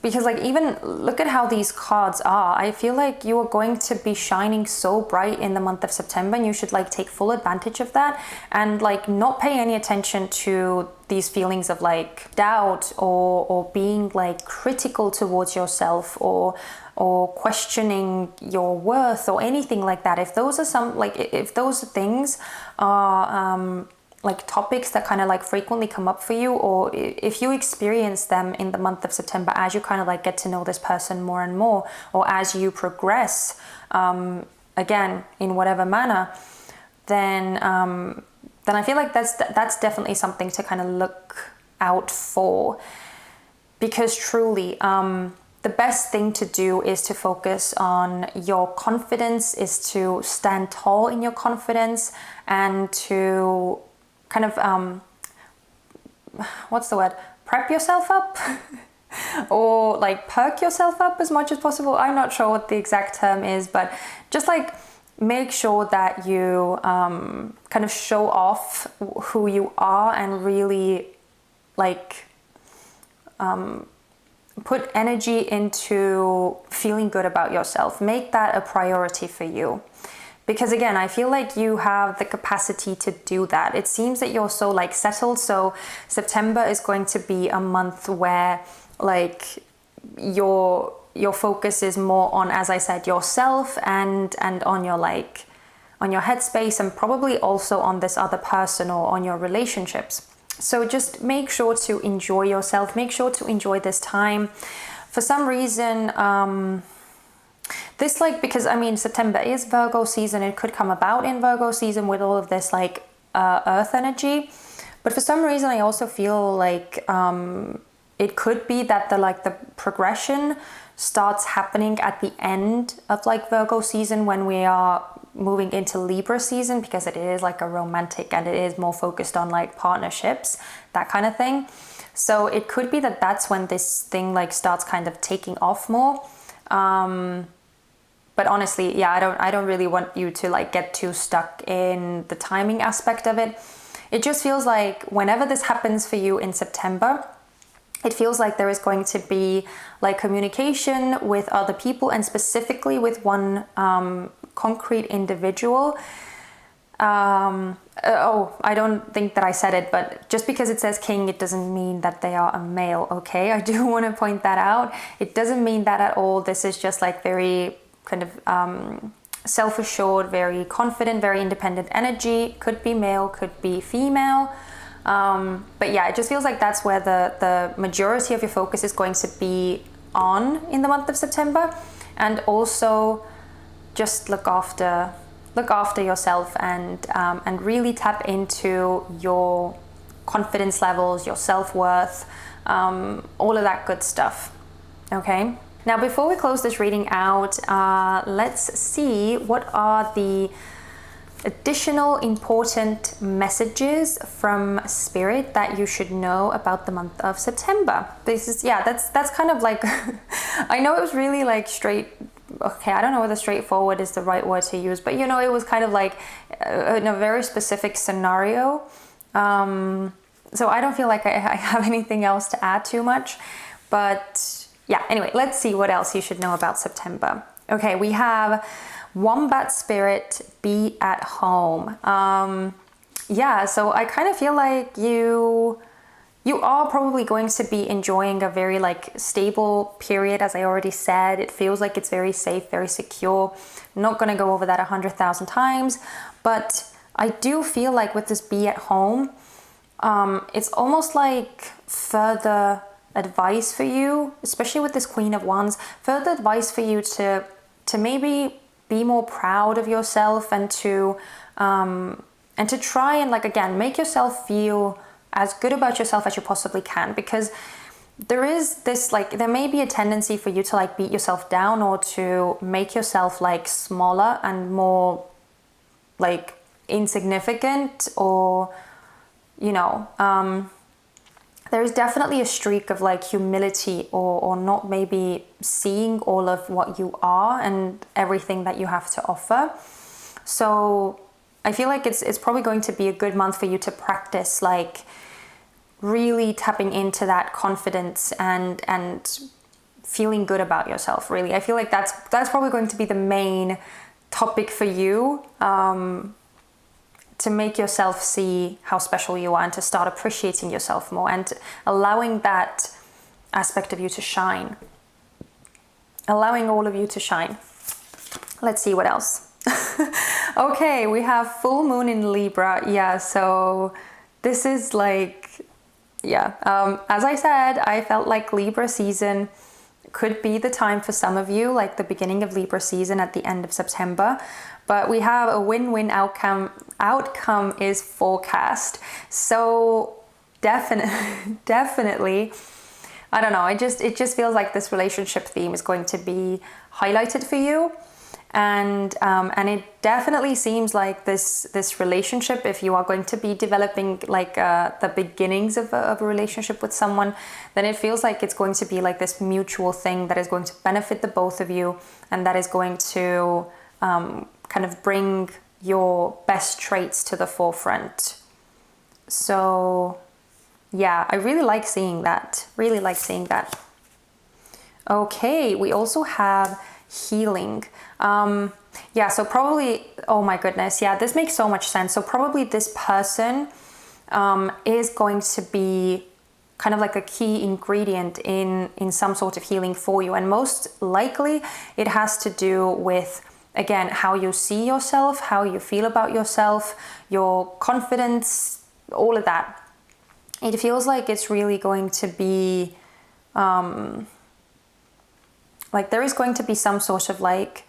because like even look at how these cards are. I feel like you are going to be shining so bright in the month of September, and you should like take full advantage of that, and like not pay any attention to these feelings of like doubt or being like critical towards yourself, or questioning your worth or anything like that. If those are if those things are like topics that kind of like frequently come up for you, or if you experience them in the month of September as you kind of like get to know this person more and more, or as you progress again in whatever manner, then I feel like that's definitely something to kind of look out for, because truly the best thing to do is to focus on your confidence, is to stand tall in your confidence, and to kind of prep yourself up or like perk yourself up as much as possible. I'm not sure what the exact term is, but just like make sure that you kind of show off who you are, and really like put energy into feeling good about yourself. Make that a priority for you. Because again, I feel like you have the capacity to do that. It seems that you're so like settled. So September is going to be a month where like your focus is more on, as I said, yourself, and on your like on your headspace, and probably also on this other person or on your relationships. So just make sure to enjoy yourself. Make sure to enjoy this time. For some reason, this like, because I mean September is Virgo season, it could come about in Virgo season with all of this like earth energy, but for some reason I also feel like it could be that the progression starts happening at the end of like Virgo season, when we are moving into Libra season, because it is like a romantic and it is more focused on like partnerships, that kind of thing. So it could be that that's when this thing like starts kind of taking off more. But honestly, yeah, I don't really want you to like get too stuck in the timing aspect of it. It just feels like whenever this happens for you in September, it feels like there is going to be like communication with other people, and specifically with one concrete individual. I don't think that I said it, but just because it says king, it doesn't mean that they are a male, okay? I do want to point that out. It doesn't mean that at all. This is just like very kind of self-assured, very confident, very independent energy. Could be male, could be female. But yeah, it just feels like that's where the majority of your focus is going to be on in the month of September. And also just look after yourself and really tap into your confidence levels, your self-worth, all of that good stuff. Okay. Now, before we close this reading out, let's see what are the additional important messages from Spirit that you should know about the month of September. This is, yeah, that's kind of like, I know it was really like okay, I don't know whether straightforward is the right word to use, but you know, it was kind of like in a very specific scenario. So I don't feel like I have anything else to add too much, but yeah, anyway, let's see what else you should know about September. Okay, we have Wombat Spirit, be at home. Yeah, so I kind of feel like you are probably going to be enjoying a very like stable period, as I already said. It feels like it's very safe, very secure. I'm not going to go over that 100,000 times, but I do feel like with this be at home, it's almost like further advice for you, especially with this Queen of Wands, further advice for you to maybe be more proud of yourself and to try and like, again, make yourself feel as good about yourself as you possibly can, because there is this like, there may be a tendency for you to like beat yourself down or to make yourself like smaller and more like insignificant, or you know, there is definitely a streak of like humility or not maybe seeing all of what you are and everything that you have to offer. So I feel like it's probably going to be a good month for you to practice like really tapping into that confidence and feeling good about yourself, really. I feel like that's probably going to be the main topic for you, to make yourself see how special you are and to start appreciating yourself more and allowing that aspect of you to shine. Allowing all of you to shine. Let's see what else. Okay, we have full moon in Libra. Yeah, so this is like, yeah, as I said, I felt like Libra season could be the time for some of you, like the beginning of Libra season at the end of September. But we have a win-win outcome. Outcome is forecast. So definitely, I don't know. It just feels like this relationship theme is going to be highlighted for you. And it definitely seems like this relationship, if you are going to be developing like the beginnings of a relationship with someone, then it feels like it's going to be like this mutual thing that is going to benefit the both of you, and that is going to kind of bring your best traits to the forefront. So yeah, I really like seeing that. Really like seeing that. Okay, we also have healing. Yeah, so probably, oh my goodness, yeah, this makes so much sense. So probably this person is going to be kind of like a key ingredient in some sort of healing for you. And most likely it has to do with, again, how you see yourself, how you feel about yourself, your confidence, all of that. It feels like it's really going to be like there is going to be some sort of like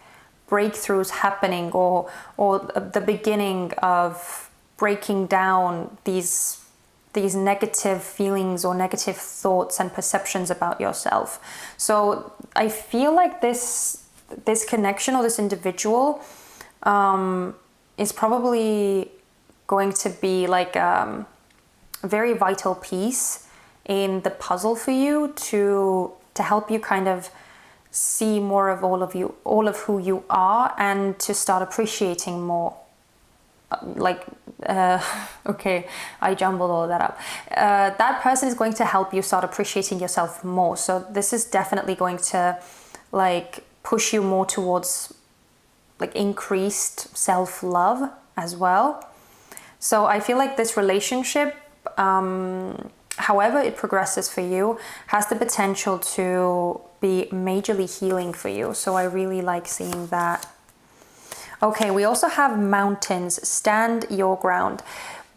breakthroughs happening, or the beginning of breaking down these negative feelings or negative thoughts and perceptions about yourself. So I feel like this connection or this individual is probably going to be like a very vital piece in the puzzle for you to help you kind of see more of all of who you are, and to start appreciating more. Okay, I jumbled all of that up. That person is going to help you start appreciating yourself more. So this is definitely going to like push you more towards like increased self-love, as well. So I feel like this relationship, however it progresses for you, has the potential to be majorly healing for you. So I really like seeing that. Okay, we also have mountains. Stand your ground.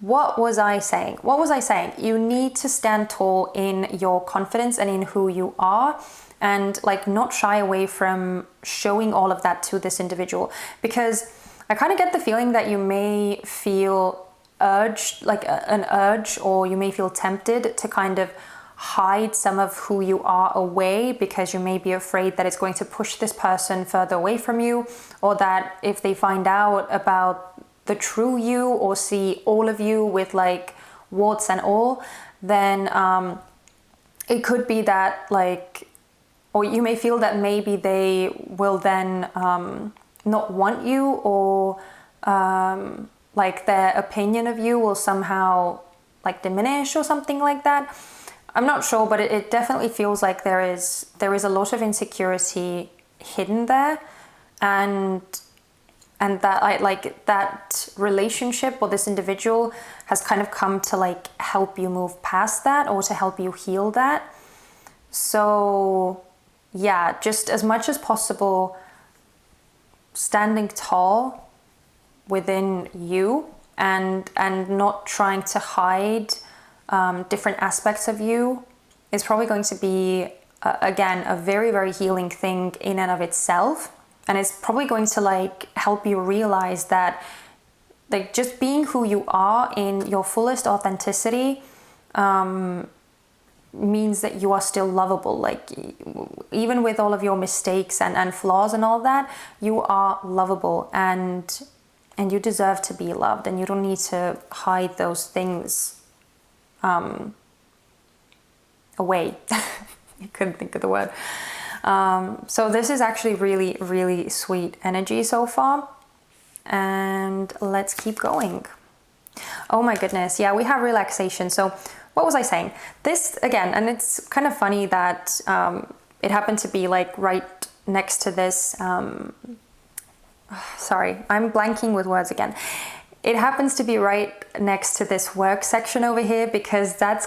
What was I saying? What was I saying? You need to stand tall in your confidence and in who you are, and like not shy away from showing all of that to this individual, because I kind of get the feeling that you may feel urged, like an urge, or you may feel tempted to kind of hide some of who you are away, because you may be afraid that it's going to push this person further away from you, or that if they find out about the true you or see all of you with like warts and all, then it could be that like, or you may feel that maybe they will then not want you, or like their opinion of you will somehow like diminish or something like that. I'm not sure, but it definitely feels like there is a lot of insecurity hidden there, and that I like that relationship or this individual has kind of come to like help you move past that, or to help you heal that. So yeah, just as much as possible, standing tall within you, and not trying to hide different aspects of you is probably going to be again a very, very healing thing in and of itself. And it's probably going to like help you realize that like just being who you are in your fullest authenticity means that you are still lovable. Like even with all of your mistakes and flaws and all that, you are lovable, and you deserve to be loved, and you don't need to hide those things away. I couldn't think of the word. So this is actually really, really sweet energy so far. And let's keep going. Oh my goodness. Yeah, we have relaxation. So what was I saying? This again, and it's kind of funny that it happened to be like right next to this. Sorry, I'm blanking with words again. It happens to be right next to this work section over here, because that's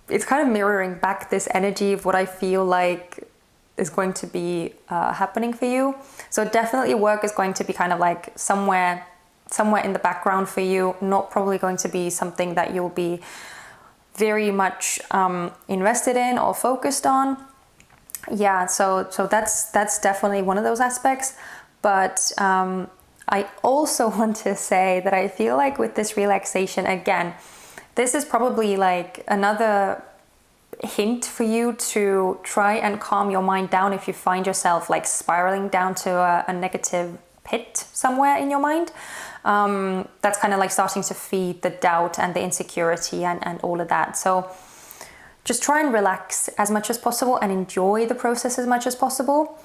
it's kind of mirroring back this energy of what I feel like is going to be happening for you. So definitely work is going to be kind of like somewhere in the background for you, not probably going to be something that you'll be very much invested in or focused on. Yeah, so that's definitely one of those aspects. But I also want to say that I feel like with this relaxation, again, this is probably like another hint for you to try and calm your mind down if you find yourself like spiraling down to a negative pit somewhere in your mind. That's kind of like starting to feed the doubt and the insecurity and all of that. So just try and relax as much as possible and enjoy the process as much as possible.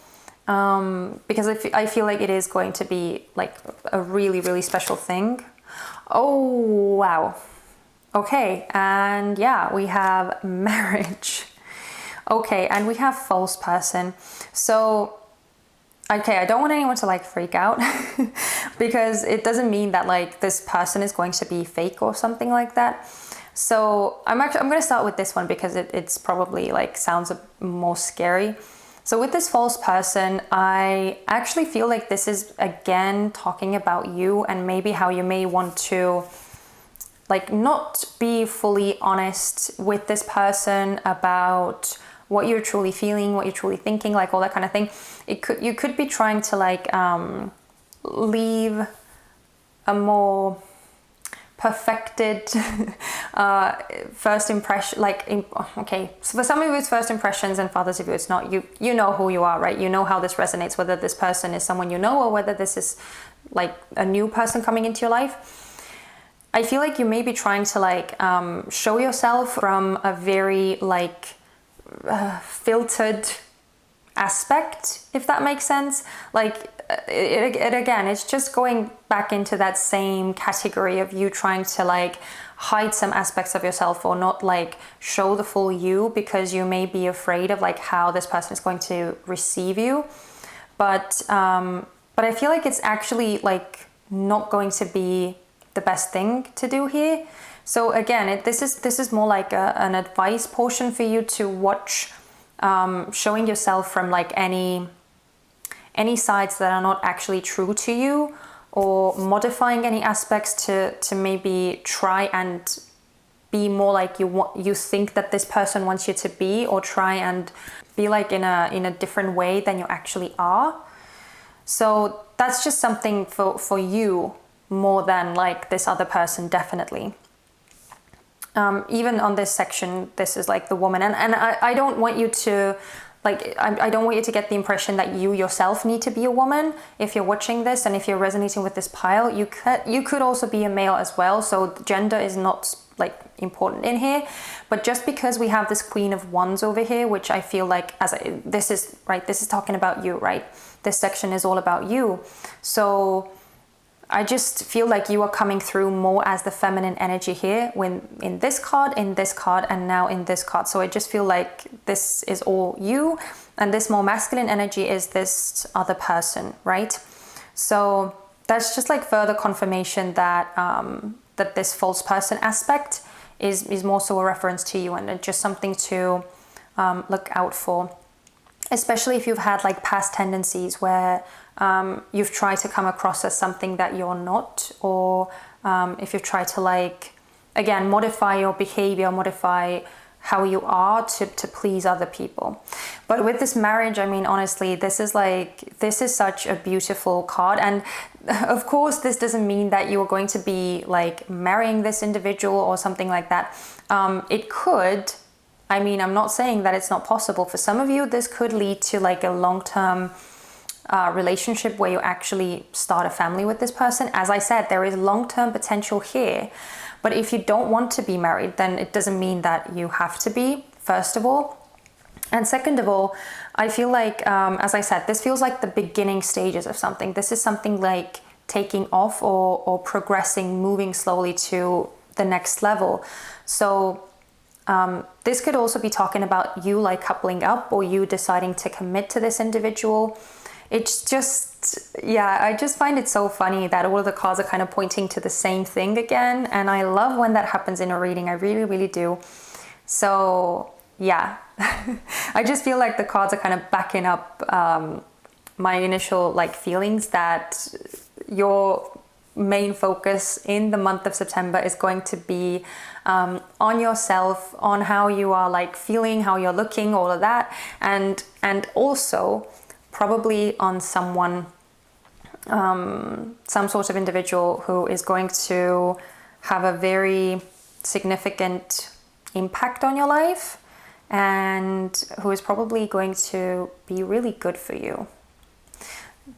Because I feel like it is going to be like a really, really special thing. Oh, wow. Okay, and yeah, we have marriage. Okay, and we have false person. So, okay, I don't want anyone to like freak out because it doesn't mean that like this person is going to be fake or something like that. So I'm going to start with this one because it's probably like sounds more scary. So with this false person, I actually feel like this is again talking about you and maybe how you may want to like not be fully honest with this person about what you're truly feeling, what you're truly thinking, like all that kind of thing. You could be trying to like leave a more perfected first impression, okay, so for some of you it's first impressions and for others of you it's not. You know who you are, right? You know how this resonates, whether this person is someone you know or whether this is like a new person coming into your life. I feel like you may be trying to like show yourself from a very like filtered aspect, if that makes sense. Like it again, it's just going back into that same category of you trying to like hide some aspects of yourself or not like show the full you because you may be afraid of like how this person is going to receive you. But I feel like it's actually like not going to be the best thing to do here. So again, this is more like an advice portion for you to watch, showing yourself from like any sides that are not actually true to you, or modifying any aspects to maybe try and be more like you think that this person wants you to be, or try and be like in a different way than you actually are. So that's just something for you more than like this other person, definitely. Even on this section, this is like the woman, and I don't want you to like, I don't want you to get the impression that you yourself need to be a woman if you're watching this, and if you're resonating with this pile. You could also be a male as well, so gender is not like important in here. But just because we have this Queen of Wands over here, which I feel like this is talking about you, right? This section is all about you. So I just feel like you are coming through more as the feminine energy here, when in this card, and now in this card. So I just feel like this is all you, and this more masculine energy is this other person, right? So that's just like further confirmation that that this false person aspect is more so a reference to you, and just something to look out for, especially if you've had like past tendencies where you've tried to come across as something that you're not, or if you've tried to like, again, modify your behavior, modify how you are to please other people. But with this marriage, I mean, honestly, this is such a beautiful card. And of course, this doesn't mean that you are going to be like marrying this individual or something like that. It could, I mean, I'm not saying that it's not possible. For some of you, this could lead to like a long-term relationship where you actually start a family with this person. As I said, there is long-term potential here. But if you don't want to be married, then it doesn't mean that you have to be, first of all. And second of all, I feel like, as I said, this feels like the beginning stages of something. This is something like taking off or progressing, moving slowly to the next level. So this could also be talking about you like coupling up, or you deciding to commit to this individual. It's just, yeah, I just find it so funny that all of the cards are kind of pointing to the same thing again. And I love when that happens in a reading. I really, really do. So yeah, I just feel like the cards are kind of backing up my initial like feelings that your main focus in the month of September is going to be on yourself, on how you are like feeling, how you're looking, all of that. And also probably on someone, some sort of individual who is going to have a very significant impact on your life, and who is probably going to be really good for you.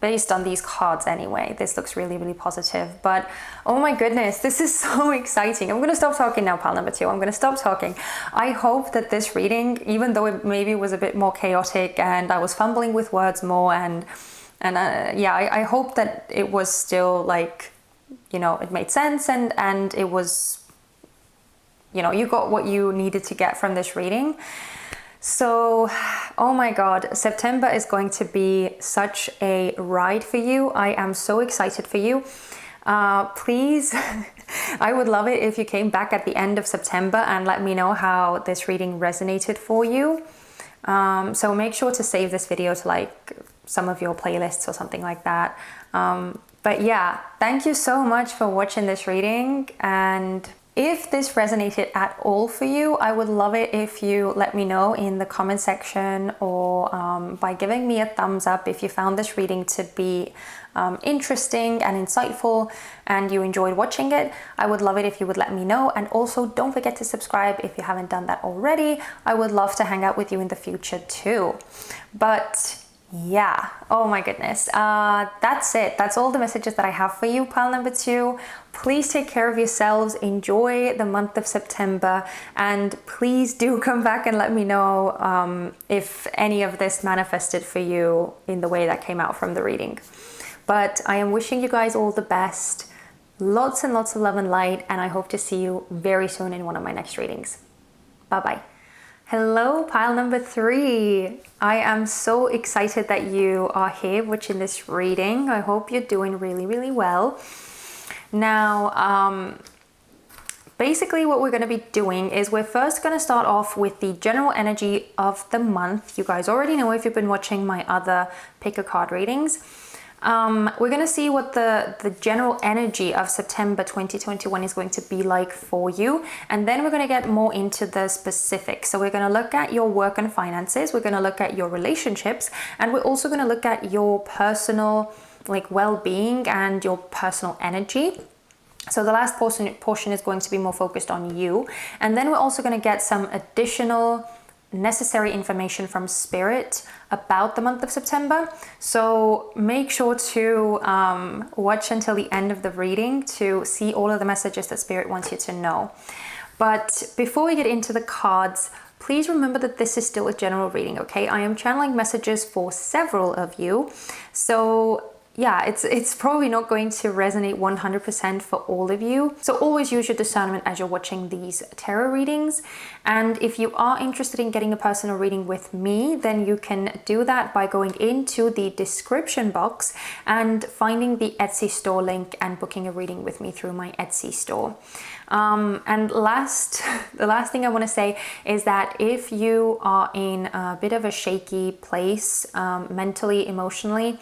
Based on these cards anyway, this looks really, really positive. But oh my goodness, this is so exciting. I'm going to stop talking now, pile number 2. I'm going to stop talking. I hope that this reading, even though it maybe was a bit more chaotic and I was fumbling with words more, and yeah, I hope that it was still like, you know, it made sense, and it was, you know, you got what you needed to get from this reading. So, oh my God, September is going to be such a ride for you. I am so excited for you. Please, I would love it if you came back at the end of September and let me know how this reading resonated for you. So make sure to save this video to like some of your playlists or something like that. But yeah, thank you so much for watching this reading. And if this resonated at all for you, I would love it if you let me know in the comment section, or by giving me a thumbs up if you found this reading to be interesting and insightful and you enjoyed watching it. I would love it if you would let me know. And also don't forget to subscribe if you haven't done that already. I would love to hang out with you in the future too. But yeah, oh my goodness, that's it. That's all the messages that I have for you, pile number 2. Please take care of yourselves, enjoy the month of September, and please do come back and let me know if any of this manifested for you in the way that came out from the reading. But I am wishing you guys all the best, lots and lots of love and light, and I hope to see you very soon in one of my next readings. Bye bye. Hello, pile number 3. I am so excited that you are here watching this reading. I hope you're doing really, really well. Now, basically what we're going to be doing is we're first going to start off with the general energy of the month. You guys already know if you've been watching my other pick a card readings. We're going to see what the general energy of September 2021 is going to be like for you. And then we're going to get more into the specifics. So we're going to look at your work and finances. We're going to look at your relationships. And we're also going to look at your personal well-being and your personal energy. So the last portion is going to be more focused on you. And then we're also going to get some additional necessary information from Spirit about the month of September. So make sure to watch until the end of the reading to see all of the messages that Spirit wants you to know. But before we get into the cards, please remember that this is still a general reading, okay? I am channeling messages for several of you. So yeah, it's probably not going to resonate 100% for all of you. So always use your discernment as you're watching these tarot readings. And if you are interested in getting a personal reading with me, then you can do that by going into the description box and finding the Etsy store link and booking a reading with me through my Etsy store. And the last thing I want to say is that if you are in a bit of a shaky place, mentally, emotionally,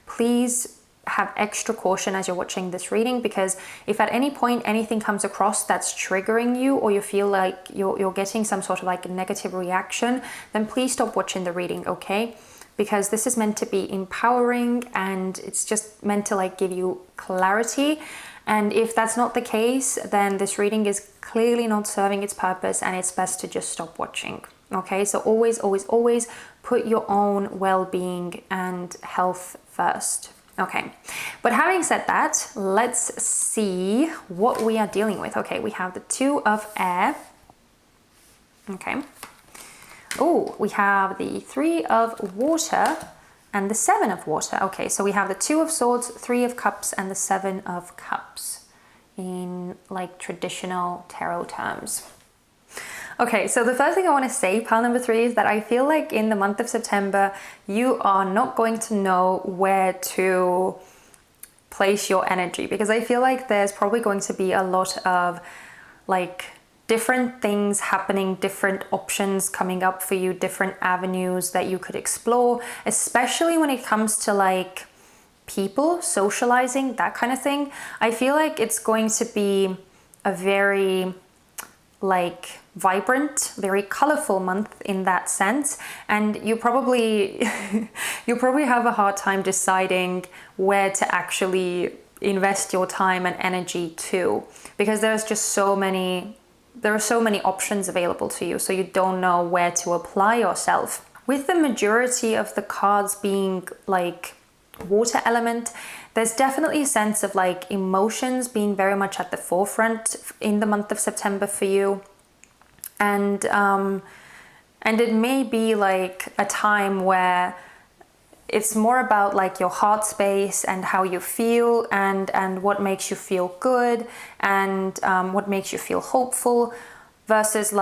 please have extra caution as you're watching this reading, because if at any point anything comes across that's triggering you, or you feel like you're getting some sort of negative reaction, then please stop watching the reading, okay? Because this is meant to be empowering and it's just meant to give you clarity. And if that's not the case, then this reading is clearly not serving its purpose and it's best to just stop watching. Okay, so always, always, always put your own well-being and health first. Okay, but having said that, let's see what we are dealing with. Okay, we have the 2 of air. Okay. Oh, we have the 3 of water and the 7 of water. Okay, so we have the 2 of swords, 3 of cups, and the 7 of cups in traditional tarot terms. Okay, so the first thing I want to say, pile number 3, is that I feel like in the month of September, you are not going to know where to place your energy, because I feel like there's probably going to be a lot of different things happening, different options coming up for you, different avenues that you could explore, especially when it comes to people, socializing, that kind of thing. I feel like it's going to be a very vibrant, very colorful month in that sense, and you probably have a hard time deciding where to actually invest your time and energy to, because there are so many options available to you, so you don't know where to apply yourself. With the majority of the cards being water element, there's definitely a sense of emotions being very much at the forefront in the month of September for you. And it may be a time where it's more about your heart space and how you feel and what makes you feel good and what makes you feel hopeful versus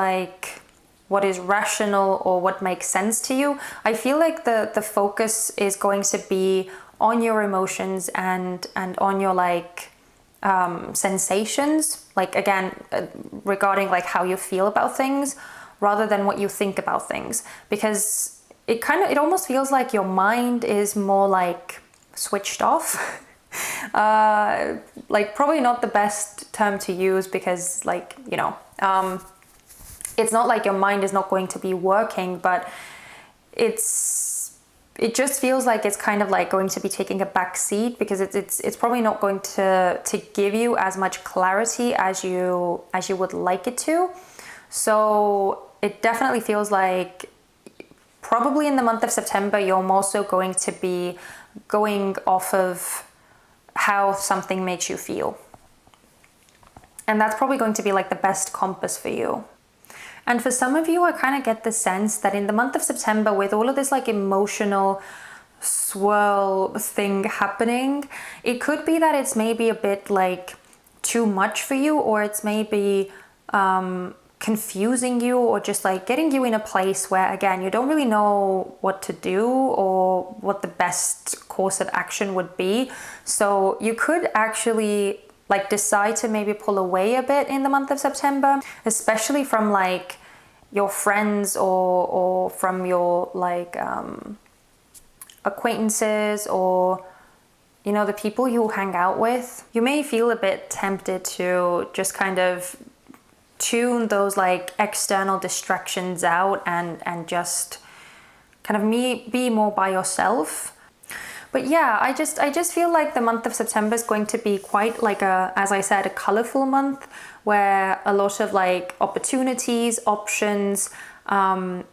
what is rational or what makes sense to you. I feel like the focus is going to be on your emotions and on your sensations, again, regarding how you feel about things rather than what you think about things, because it almost feels like your mind is more switched off. Probably not the best term to use, because it's not like your mind is not going to be working, but it just feels like it's kind of going to be taking a back seat, because it's probably not going to give you as much clarity as you would like it to. So it definitely feels like probably in the month of September, you're more so going to be going off of how something makes you feel. And that's probably going to be the best compass for you. And for some of you, I kind of get the sense that in the month of September, with all of this emotional swirl thing happening, it could be that it's maybe a bit too much for you, or it's maybe confusing you or just like getting you in a place where, again, you don't really know what to do or what the best course of action would be. So you could actually like decide to maybe pull away a bit in the month of September, especially from like your friends or from your like acquaintances or, you know, the people you hang out with. You may feel a bit tempted to just kind of tune those like external distractions out and just kind of be more by yourself. But yeah, I just feel like the month of September is going to be quite like as I said, a colorful month where a lot of like opportunities, options,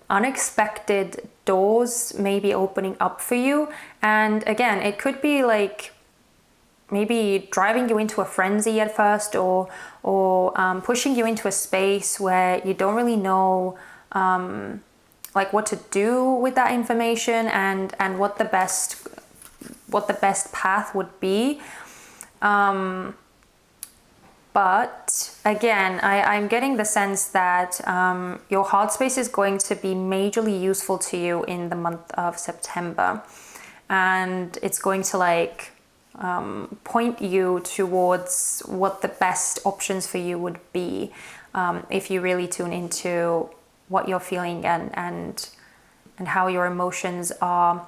unexpected doors may be opening up for you. And again, it could be like maybe driving you into a frenzy at first, or pushing you into a space where you don't really know like what to do with that information and what the best path would be. But again, I'm getting the sense that your heart space is going to be majorly useful to you in the month of September, and it's going to like point you towards what the best options for you would be, if you really tune into what you're feeling and how your emotions are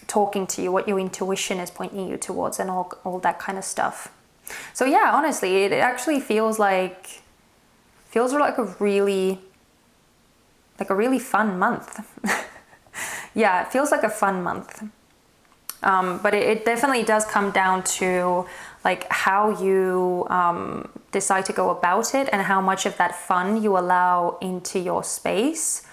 talking to you, what your intuition is pointing you towards, and all that kind of stuff. So yeah, honestly, it actually feels like a really fun month. Yeah, it feels like a fun month. But it definitely does come down to like how you decide to go about it and how much of that fun you allow into your space.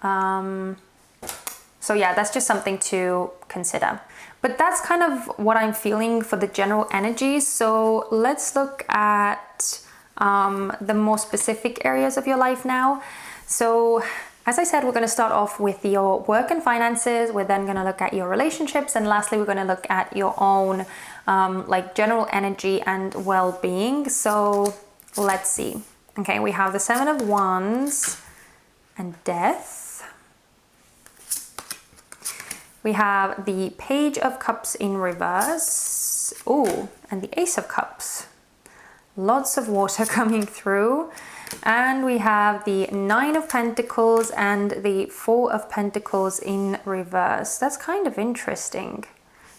So yeah, that's just something to consider. But that's kind of what I'm feeling for the general energies. So let's look at the more specific areas of your life now. So as I said, we're going to start off with your work and finances. We're then going to look at your relationships. And lastly, we're going to look at your own like general energy and well-being. So let's see. Okay, we have the 7 of Wands and Death. We have the Page of Cups in reverse. Oh, and the Ace of Cups. Lots of water coming through. And we have the 9 of Pentacles and the 4 of Pentacles in reverse. That's kind of interesting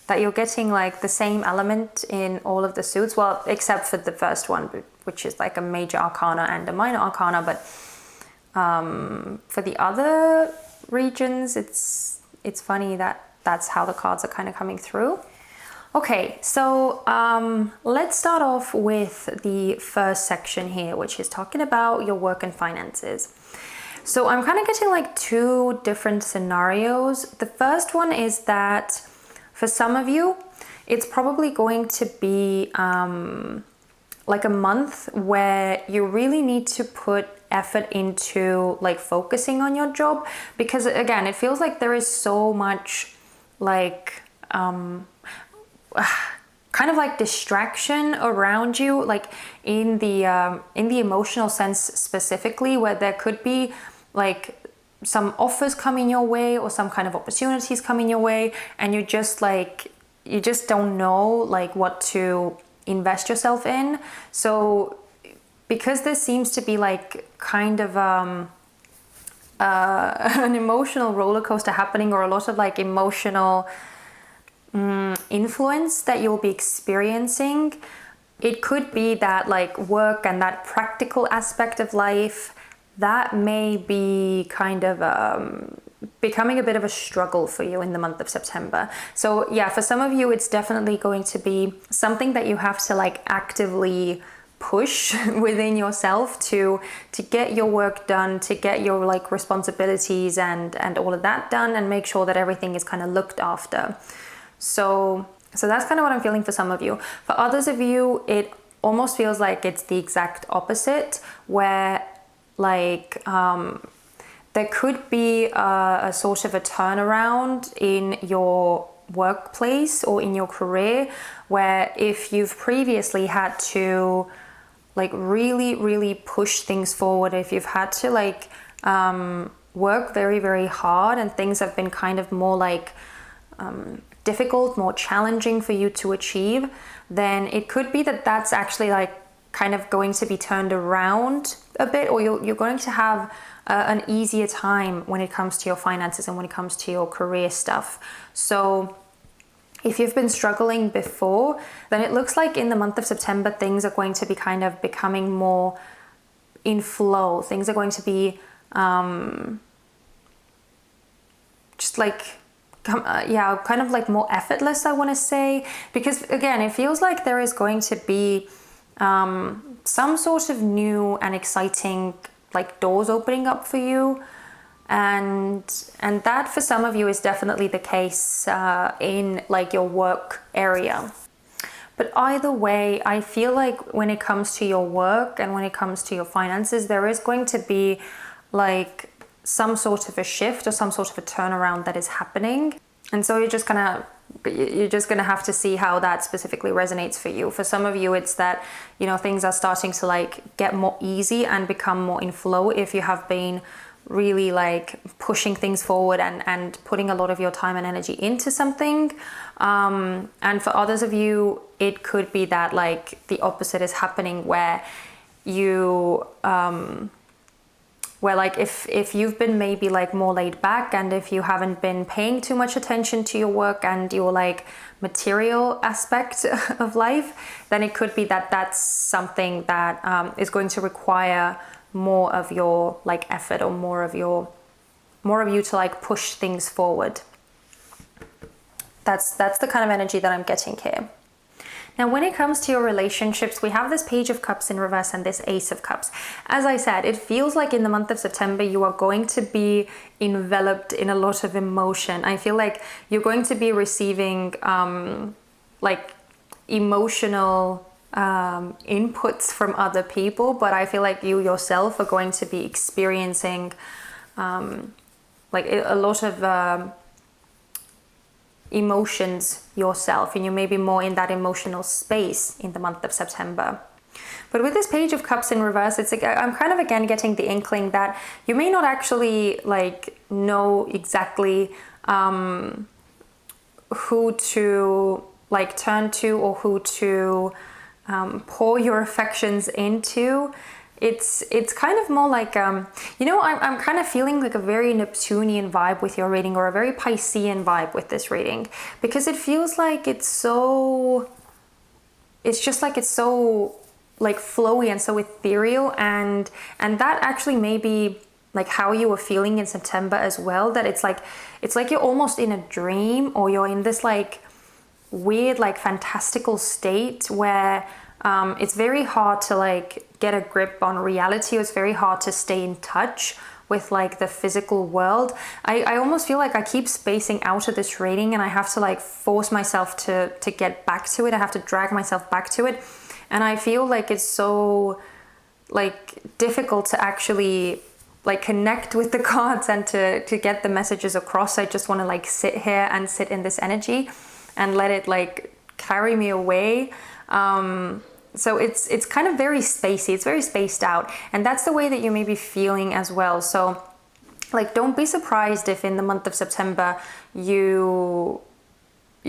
that you're getting like the same element in all of the suits. Well, except for the first one, which is like a major arcana and a minor arcana. But for the other regions, it's funny that that's how the cards are kind of coming through. Okay, so let's start off with the first section here, which is talking about your work and finances. So I'm kind of getting like 2 different scenarios. The first one is that for some of you, it's probably going to be like a month where you really need to put effort into like focusing on your job, because again, it feels like there is so much like kind of like distraction around you, like in the emotional sense specifically, where there could be like some offers coming your way or some kind of opportunities coming your way, and you just don't know like what to invest yourself in. So because there seems to be like kind of an emotional roller coaster happening, or a lot of like emotional influence that you'll be experiencing, it could be that like work and that practical aspect of life, that may be kind of becoming a bit of a struggle for you in the month of September. So yeah, for some of you, it's definitely going to be something that you have to like actively push within yourself to get your work done, to get your like responsibilities and all of that done, and make sure that everything is kind of looked after. So that's kind of what I'm feeling for some of you. For others of you, it almost feels like it's the exact opposite, where like there could be a sort of a turnaround in your workplace or in your career, where if you've previously had to like really, really push things forward, if you've had to like work very, very hard and things have been kind of more like difficult, more challenging for you to achieve, then it could be that that's actually like kind of going to be turned around a bit, or you're going to have an easier time when it comes to your finances and when it comes to your career stuff. So if you've been struggling before, then it looks like in the month of September, things are going to be kind of becoming more in flow. Things are going to be just like, kind of like more effortless, I want to say. Because again, it feels like there is going to be some sort of new and exciting like doors opening up for you. And that for some of you is definitely the case in like your work area. But either way, I feel like when it comes to your work and when it comes to your finances, there is going to be like some sort of a shift or some sort of a turnaround that is happening. And so you're just gonna have to see how that specifically resonates for you. For some of you, it's that, you know, things are starting to like get more easy and become more in flow if you have been really like pushing things forward and putting a lot of your time and energy into something. And for others of you, it could be that like the opposite is happening, where you where like if you've been maybe like more laid back, and if you haven't been paying too much attention to your work and your like material aspect of life, then it could be that that's something that is going to require more of your like effort, or more of you to like push things forward. That's the kind of energy that I'm getting here. Now, when it comes to your relationships, we have this Page of Cups in reverse and this Ace of Cups. As I said, it feels like in the month of September, you are going to be enveloped in a lot of emotion. I feel like you're going to be receiving like emotional inputs from other people, but I feel like you yourself are going to be experiencing like a lot of emotions yourself, and you may be more in that emotional space in the month of September. But with this Page of Cups in reverse, it's like, I'm kind of again getting the inkling that you may not actually like know exactly who to like turn to, or who to pour your affections into. It's kind of more like, you know, I'm kind of feeling like a very Neptunian vibe with your reading, or a very Piscean vibe with this reading, because it feels like it's so like flowy and so ethereal, and that actually may be like how you were feeling in September as well, that it's like you're almost in a dream, or you're in this like weird like fantastical state where it's very hard to like get a grip on reality. It's very hard to stay in touch with like the physical world. I almost feel like I keep spacing out of this reading, and I have to like force myself to get back to it. I have to drag myself back to it, and I feel like it's so like difficult to actually like connect with the cards and to get the messages across. I just want to like sit here and sit in this energy and let it like carry me away. So it's kind of very spacey, it's very spaced out, and that's the way that you may be feeling as well. So like, don't be surprised if in the month of September you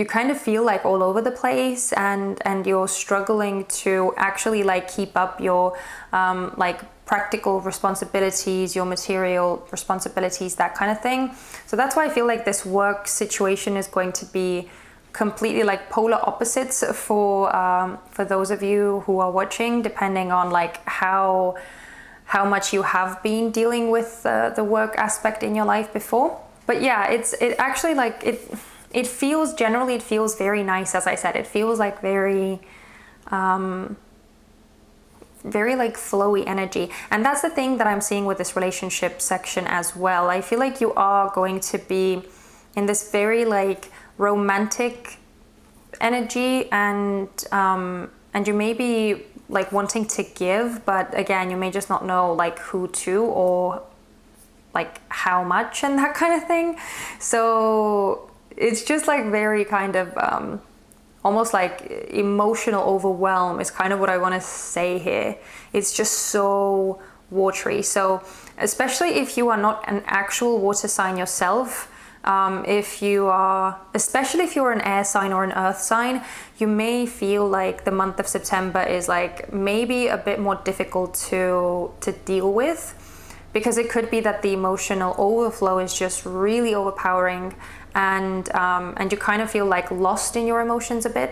kind of feel like all over the place, and you're struggling to actually like keep up your like practical responsibilities, your material responsibilities, that kind of thing. So that's why I feel like this work situation is going to be completely like polar opposites for those of you who are watching, depending on like how much you have been dealing with the work aspect in your life before. But yeah, it actually like it feels very nice. As I said, it feels like very like flowy energy, and that's the thing that I'm seeing with this relationship section as well. I feel like you are going to be in this very like romantic energy, and you may be like wanting to give, but again, you may just not know like who to, or like how much, and that kind of thing. So it's just like very kind of almost like emotional overwhelm is kind of what I want to say here. It's just so watery. So especially if you are not an actual water sign yourself, if you are, especially if you're an air sign or an earth sign, you may feel like the month of September is like maybe a bit more difficult to deal with, because it could be that the emotional overflow is just really overpowering, and you kind of feel like lost in your emotions a bit.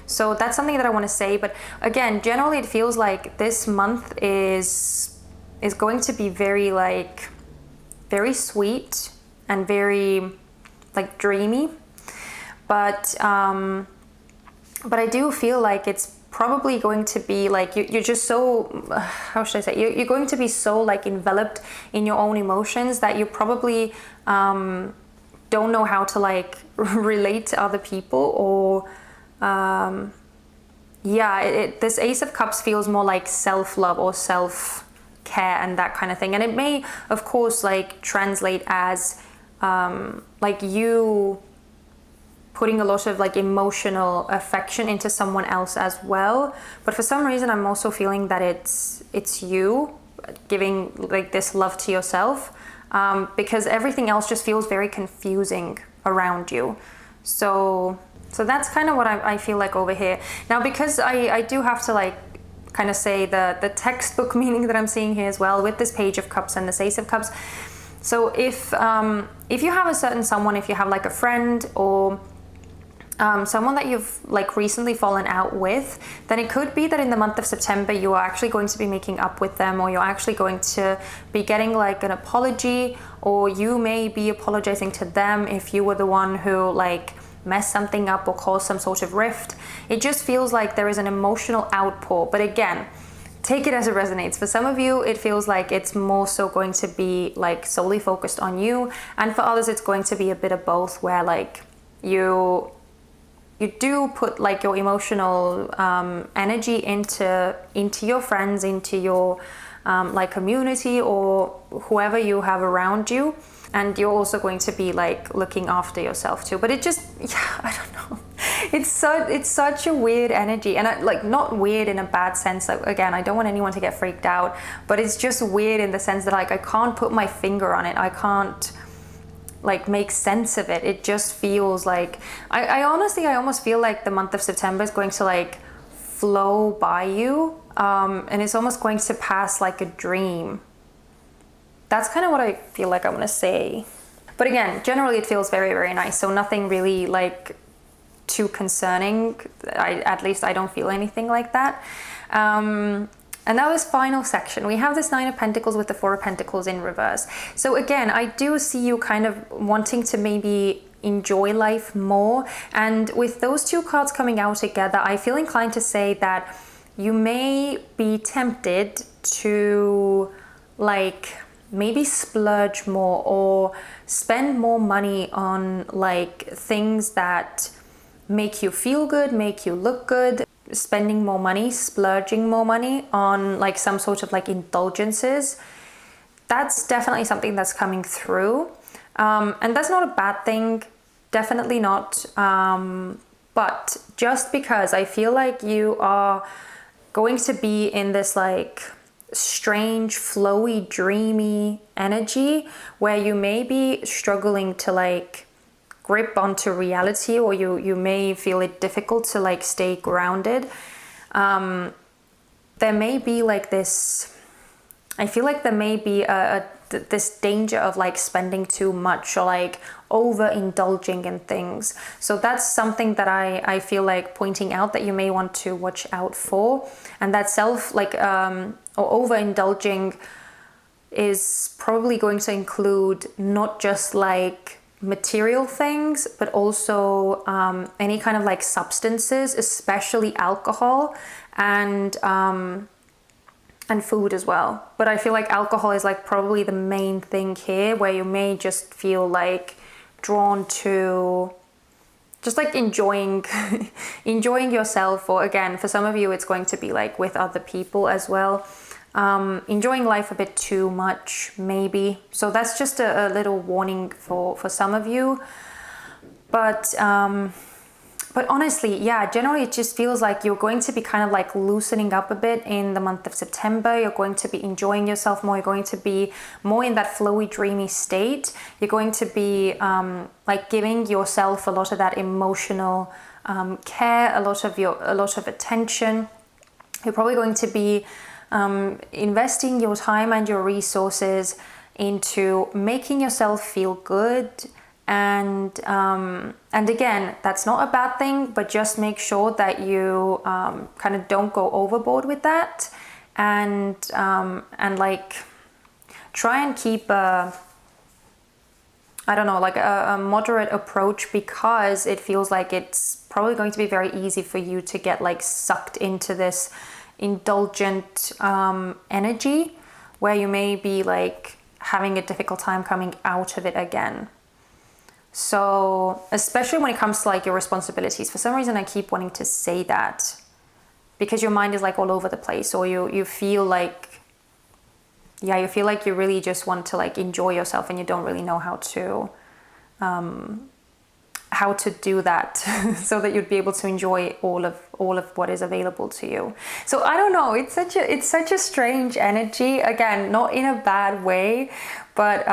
So that's something that I want to say. But again, generally it feels like this month is going to be very sweet and very like dreamy, but I do feel like it's probably going to be like you're just so how should I say, you're going to be so like enveloped in your own emotions that you probably don't know how to like relate to other people, or this Ace of Cups feels more like self-love or self-care and that kind of thing. And it may of course like translate as like you putting a lot of like emotional affection into someone else as well. But for some reason I'm also feeling that it's you giving like this love to yourself, because everything else just feels very confusing around you. So that's kind of what I feel like over here. Now, because I do have to like kind of say the textbook meaning that I'm seeing here as well with this Page of Cups and this Ace of Cups. So if you have a certain someone, if you have like a friend or someone that you've like recently fallen out with, then it could be that in the month of September you are actually going to be making up with them, or you're actually going to be getting like an apology, or you may be apologizing to them if you were the one who like messed something up or caused some sort of rift. It just feels like there is an emotional outpour. But again, take it as it resonates. For some of you, it feels like it's more so going to be like solely focused on you. And for others, it's going to be a bit of both, where like you do put like your emotional energy into your friends, into your like community or whoever you have around you. And you're also going to be like looking after yourself too. But it just, I don't know. It's such a weird energy, and like not weird in a bad sense. Like again, I don't want anyone to get freaked out, but it's just weird in the sense that like I can't put my finger on it. I can't like make sense of it. It just feels like I honestly almost feel like the month of September is going to like flow by you, and it's almost going to pass like a dream. That's kind of what I feel like I want to say. But again, generally it feels very, very nice. So nothing really like too concerning. At least I don't feel anything like that. And now this final section, we have this Nine of Pentacles with the Four of Pentacles in reverse. So again, I do see you kind of wanting to maybe enjoy life more. And with those two cards coming out together, I feel inclined to say that you may be tempted to like maybe splurge more or spend more money on like things that make you feel good, make you look good. Spending more money, splurging more money on like some sort of like indulgences. That's definitely something that's coming through. And that's not a bad thing, definitely not. But just because I feel like you are going to be in this like strange, flowy, dreamy energy where you may be struggling to like grip onto reality, or you may feel it difficult to like stay grounded. There may be like this, I feel like there may be this danger of like spending too much or like overindulging in things. So that's something that I feel like pointing out that you may want to watch out for. And that self like or overindulging is probably going to include not just like material things, but also any kind of like substances, especially alcohol and food as well. But I feel like alcohol is like probably the main thing here, where you may just feel like drawn to just like enjoying yourself, or again, for some of you it's going to be like with other people as well. Enjoying life a bit too much maybe. So that's just a little warning for some of you. But But honestly, yeah, generally it just feels like you're going to be kind of like loosening up a bit in the month of September. You're going to be enjoying yourself more. You're going to be more in that flowy, dreamy state. You're going to be like giving yourself a lot of that emotional care, a lot of attention. You're probably going to be investing your time and your resources into making yourself feel good. And again, that's not a bad thing, but just make sure that you kind of don't go overboard with that, and like try and keep a moderate approach, because it feels like it's probably going to be very easy for you to get like sucked into this indulgent energy where you may be like having a difficult time coming out of it again. So especially when it comes to like your responsibilities, for some reason I keep wanting to say that, because your mind is like all over the place, or you feel like, yeah, you feel like you really just want to like enjoy yourself and you don't really know how to do that so that you'd be able to enjoy all of what is available to you. So I don't know, it's such a strange energy, again, not in a bad way, but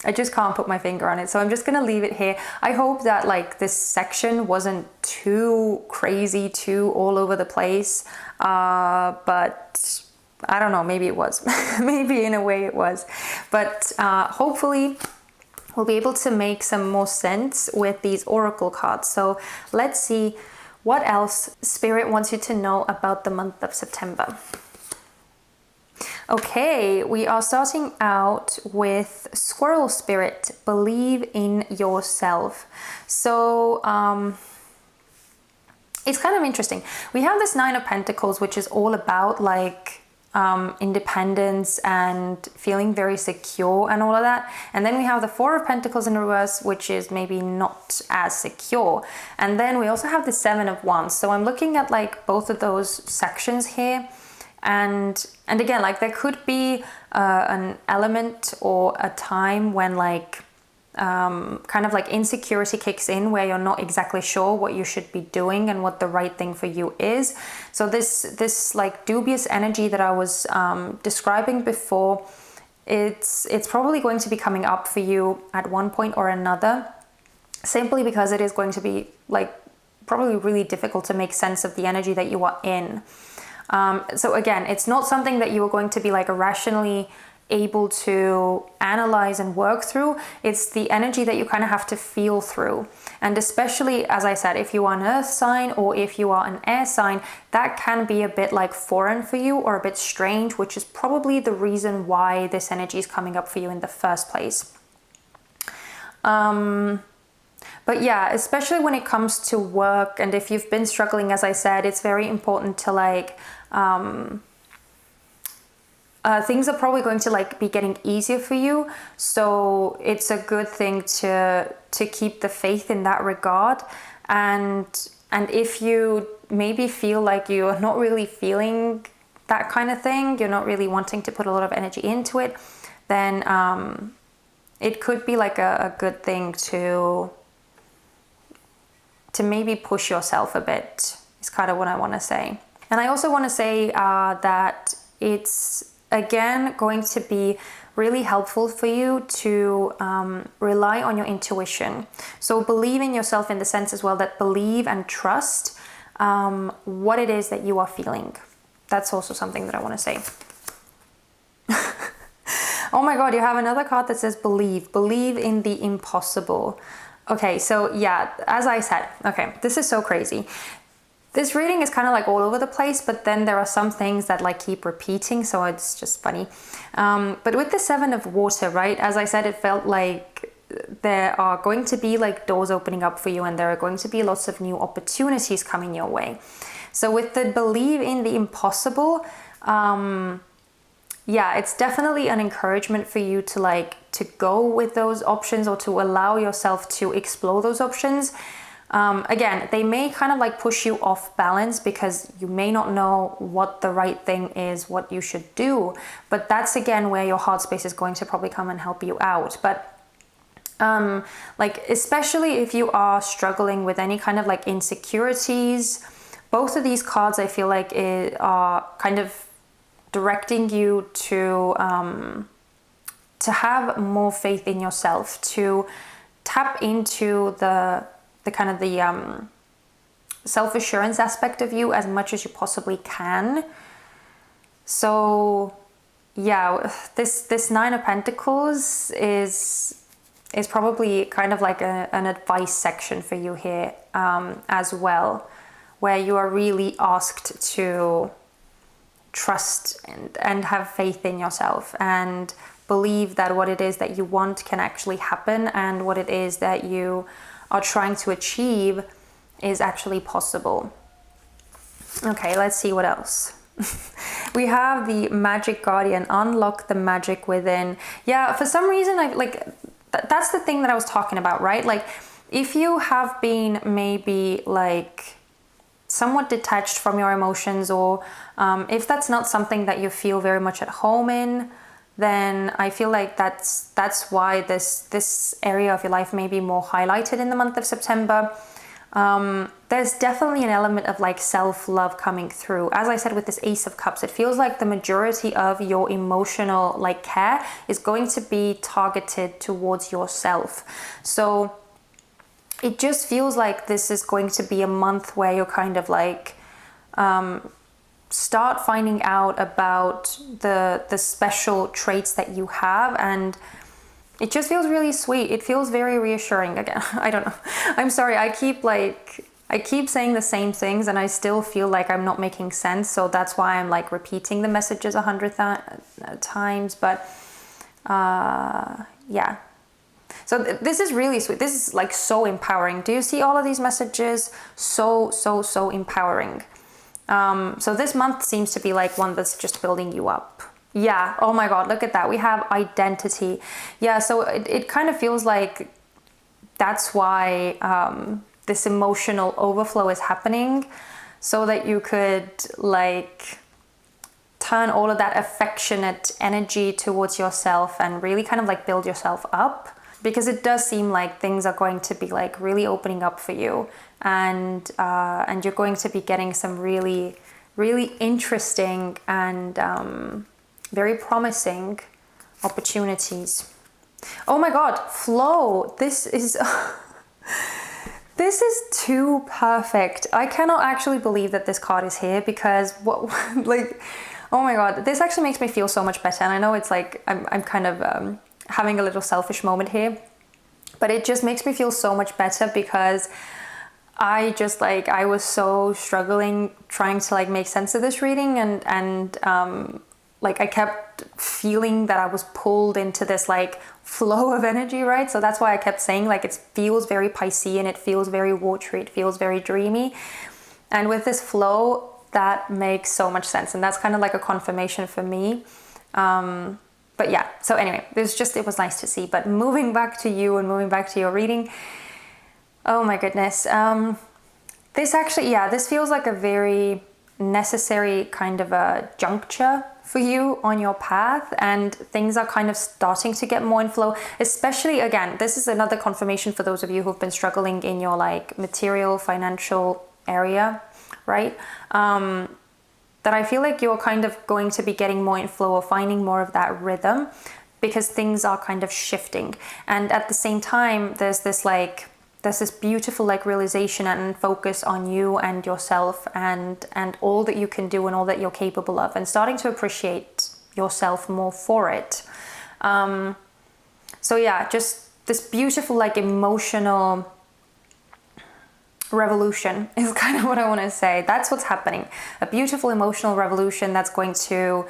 I just can't put my finger on it. So I'm just going to leave it here. I hope that like this section wasn't too crazy, too all over the place. But I don't know, maybe it was. Maybe in a way it was. But hopefully we'll be able to make some more sense with these oracle cards. So let's see what else Spirit wants you to know about the month of September. Okay, we are starting out with Squirrel Spirit, believe in yourself. So it's kind of interesting. We have this Nine of Pentacles, which is all about like independence and feeling very secure and all of that. And then we have the Four of Pentacles in reverse, which is maybe not as secure. And then we also have the Seven of Wands. So I'm looking at like both of those sections here. And again, like there could be an element or a time when like kind of like insecurity kicks in, where you're not exactly sure what you should be doing and what the right thing for you is. So this like dubious energy that I was describing before, it's probably going to be coming up for you at one point or another, simply because it is going to be like probably really difficult to make sense of the energy that you are in. So again, it's not something that you are going to be like rationally able to analyze and work through. It's the energy that you kind of have to feel through. And especially, as I said, if you are an earth sign or if you are an air sign, that can be a bit like foreign for you or a bit strange, which is probably the reason why this energy is coming up for you in the first place. But yeah, especially when it comes to work, and if you've been struggling, as I said, it's very important to like, things are probably going to like be getting easier for you. So it's a good thing to keep the faith in that regard. And if you maybe feel like you're not really feeling that kind of thing, you're not really wanting to put a lot of energy into it, then it could be like a good thing to maybe push yourself a bit, is kind of what I want to say. And I also want to say that it's, again, going to be really helpful for you to rely on your intuition. So believe in yourself in the sense as well that believe and trust what it is that you are feeling. That's also something that I want to say. Oh my God, you have another card that says believe. Believe in the impossible. Okay, so yeah, as I said, okay, this is so crazy. This reading is kind of like all over the place, but then there are some things that like keep repeating, so it's just funny. But with the Seven of Water, right, as I said, it felt like there are going to be like doors opening up for you, and there are going to be lots of new opportunities coming your way. So with the believe in the impossible, yeah, it's definitely an encouragement for you to like to go with those options, or to allow yourself to explore those options. Again, they may kind of like push you off balance because you may not know what the right thing is, what you should do. But that's again where your heart space is going to probably come and help you out. But Like, especially if you are struggling with any kind of like insecurities, both of these cards I feel like are kind of directing you to have more faith in yourself, to tap into the kind of the self-assurance aspect of you as much as you possibly can. So yeah, this Nine of Pentacles is probably kind of like an advice section for you here as well, where you are really asked to trust and have faith in yourself and believe that what it is that you want can actually happen, and what it is that you are trying to achieve is actually possible. Okay, let's see what else. We have the Magic Guardian, unlock the magic within. Yeah, for some reason, that's the thing that I was talking about, right? Like, if you have been maybe like somewhat detached from your emotions, or if that's not something that you feel very much at home in, then I feel like that's why this area of your life may be more highlighted in the month of September. There's definitely an element of like self-love coming through. As I said with this Ace of Cups, it feels like the majority of your emotional like care is going to be targeted towards yourself. So it just feels like this is going to be a month where you're kind of like start finding out about the special traits that you have, and it just feels really sweet. It feels very reassuring. Again, I don't know. I'm sorry. I keep saying the same things and I still feel like I'm not making sense. So that's why I'm like repeating the messages 100 times. But yeah. So this is really sweet. This is like so empowering. Do you see all of these messages? So empowering. So this month seems to be like one that's just building you up. Yeah. Oh my God. Look at that. We have identity. Yeah. So it kind of feels like that's why this emotional overflow is happening, so that you could like turn all of that affectionate energy towards yourself and really kind of like build yourself up, because it does seem like things are going to be like really opening up for you, and you're going to be getting some really, really interesting and very promising opportunities. Oh my God, flow. This is this is too perfect. I cannot actually believe that this card is here, because what like, oh my God, this actually makes me feel so much better. And I know it's like I'm kind of having a little selfish moment here, but it just makes me feel so much better, because I was so struggling trying to like make sense of this reading, and like I kept feeling that I was pulled into this like flow of energy, right? So that's why I kept saying like it feels very Piscean, it feels very watery, it feels very dreamy. And with this flow, that makes so much sense. And that's kind of like a confirmation for me. But yeah, so anyway, it was nice to see. But moving back to you and moving back to your reading, oh my goodness. This feels like a very necessary kind of a juncture for you on your path, and things are kind of starting to get more in flow. Especially, again, this is another confirmation for those of you who've been struggling in your like material, financial area, right? That I feel like you're kind of going to be getting more in flow or finding more of that rhythm, because things are kind of shifting. And at the same time, there's this beautiful like realization and focus on you and yourself and all that you can do and all that you're capable of, and starting to appreciate yourself more for it. So yeah, just this beautiful like emotional revolution is kind of what I want to say. That's what's happening. A beautiful emotional revolution that's going to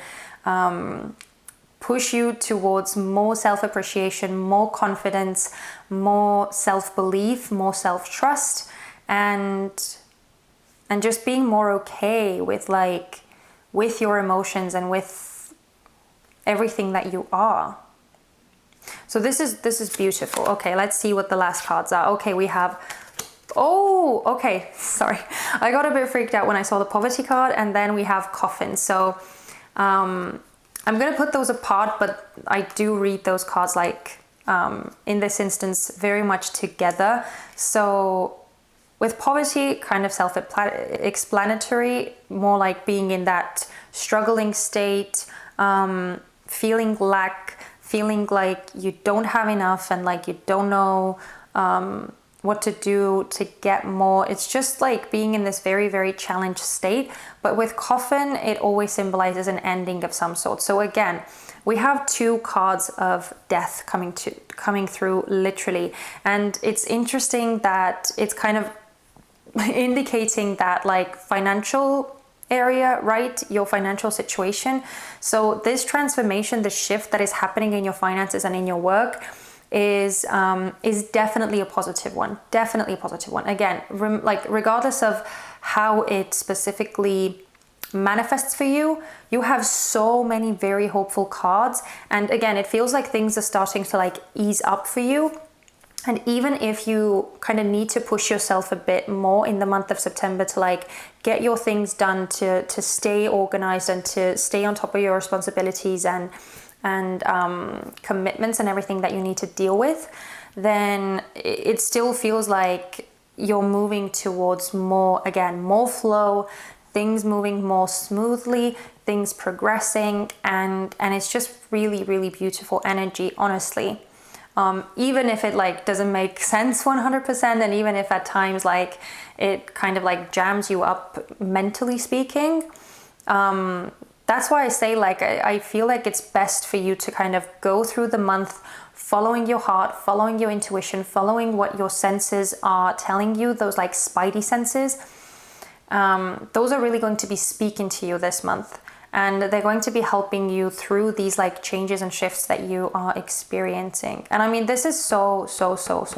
push you towards more self-appreciation, more confidence, more self-belief, more self-trust, and just being more okay with your emotions and with everything that you are. So this is beautiful. Okay, let's see what the last cards are. Okay, we have, oh, okay, sorry. I got a bit freaked out when I saw the poverty card, and then we have coffin. So I'm going to put those apart, but I do read those cards like in this instance very much together. So with poverty, kind of self-explanatory, more like being in that struggling state, feeling lack, feeling like you don't have enough and like you don't know what to do to get more. It's just like being in this very, very challenged state. But with coffin, it always symbolizes an ending of some sort. So again, we have two cards of death coming through literally. And it's interesting that it's kind of indicating that like financial area, right? Your financial situation. So this transformation, the shift that is happening in your finances and in your work is definitely a positive one. Definitely a positive one. Again, like regardless of how it specifically manifests for you, you have so many very hopeful cards. And again, it feels like things are starting to like ease up for you. And even if you kind of need to push yourself a bit more in the month of September to like get your things done, to stay organized and to stay on top of your responsibilities and commitments and everything that you need to deal with, then it still feels like you're moving towards more flow, things moving more smoothly, things progressing, and it's just really, really beautiful energy, honestly. Even if it like doesn't make sense 100%, and even if at times like it kind of like jams you up mentally speaking, that's why I say like I feel like it's best for you to kind of go through the month following your heart, following your intuition, following what your senses are telling you, those like spidey senses. Those are really going to be speaking to you this month, and they're going to be helping you through these like changes and shifts that you are experiencing. And I mean, this is so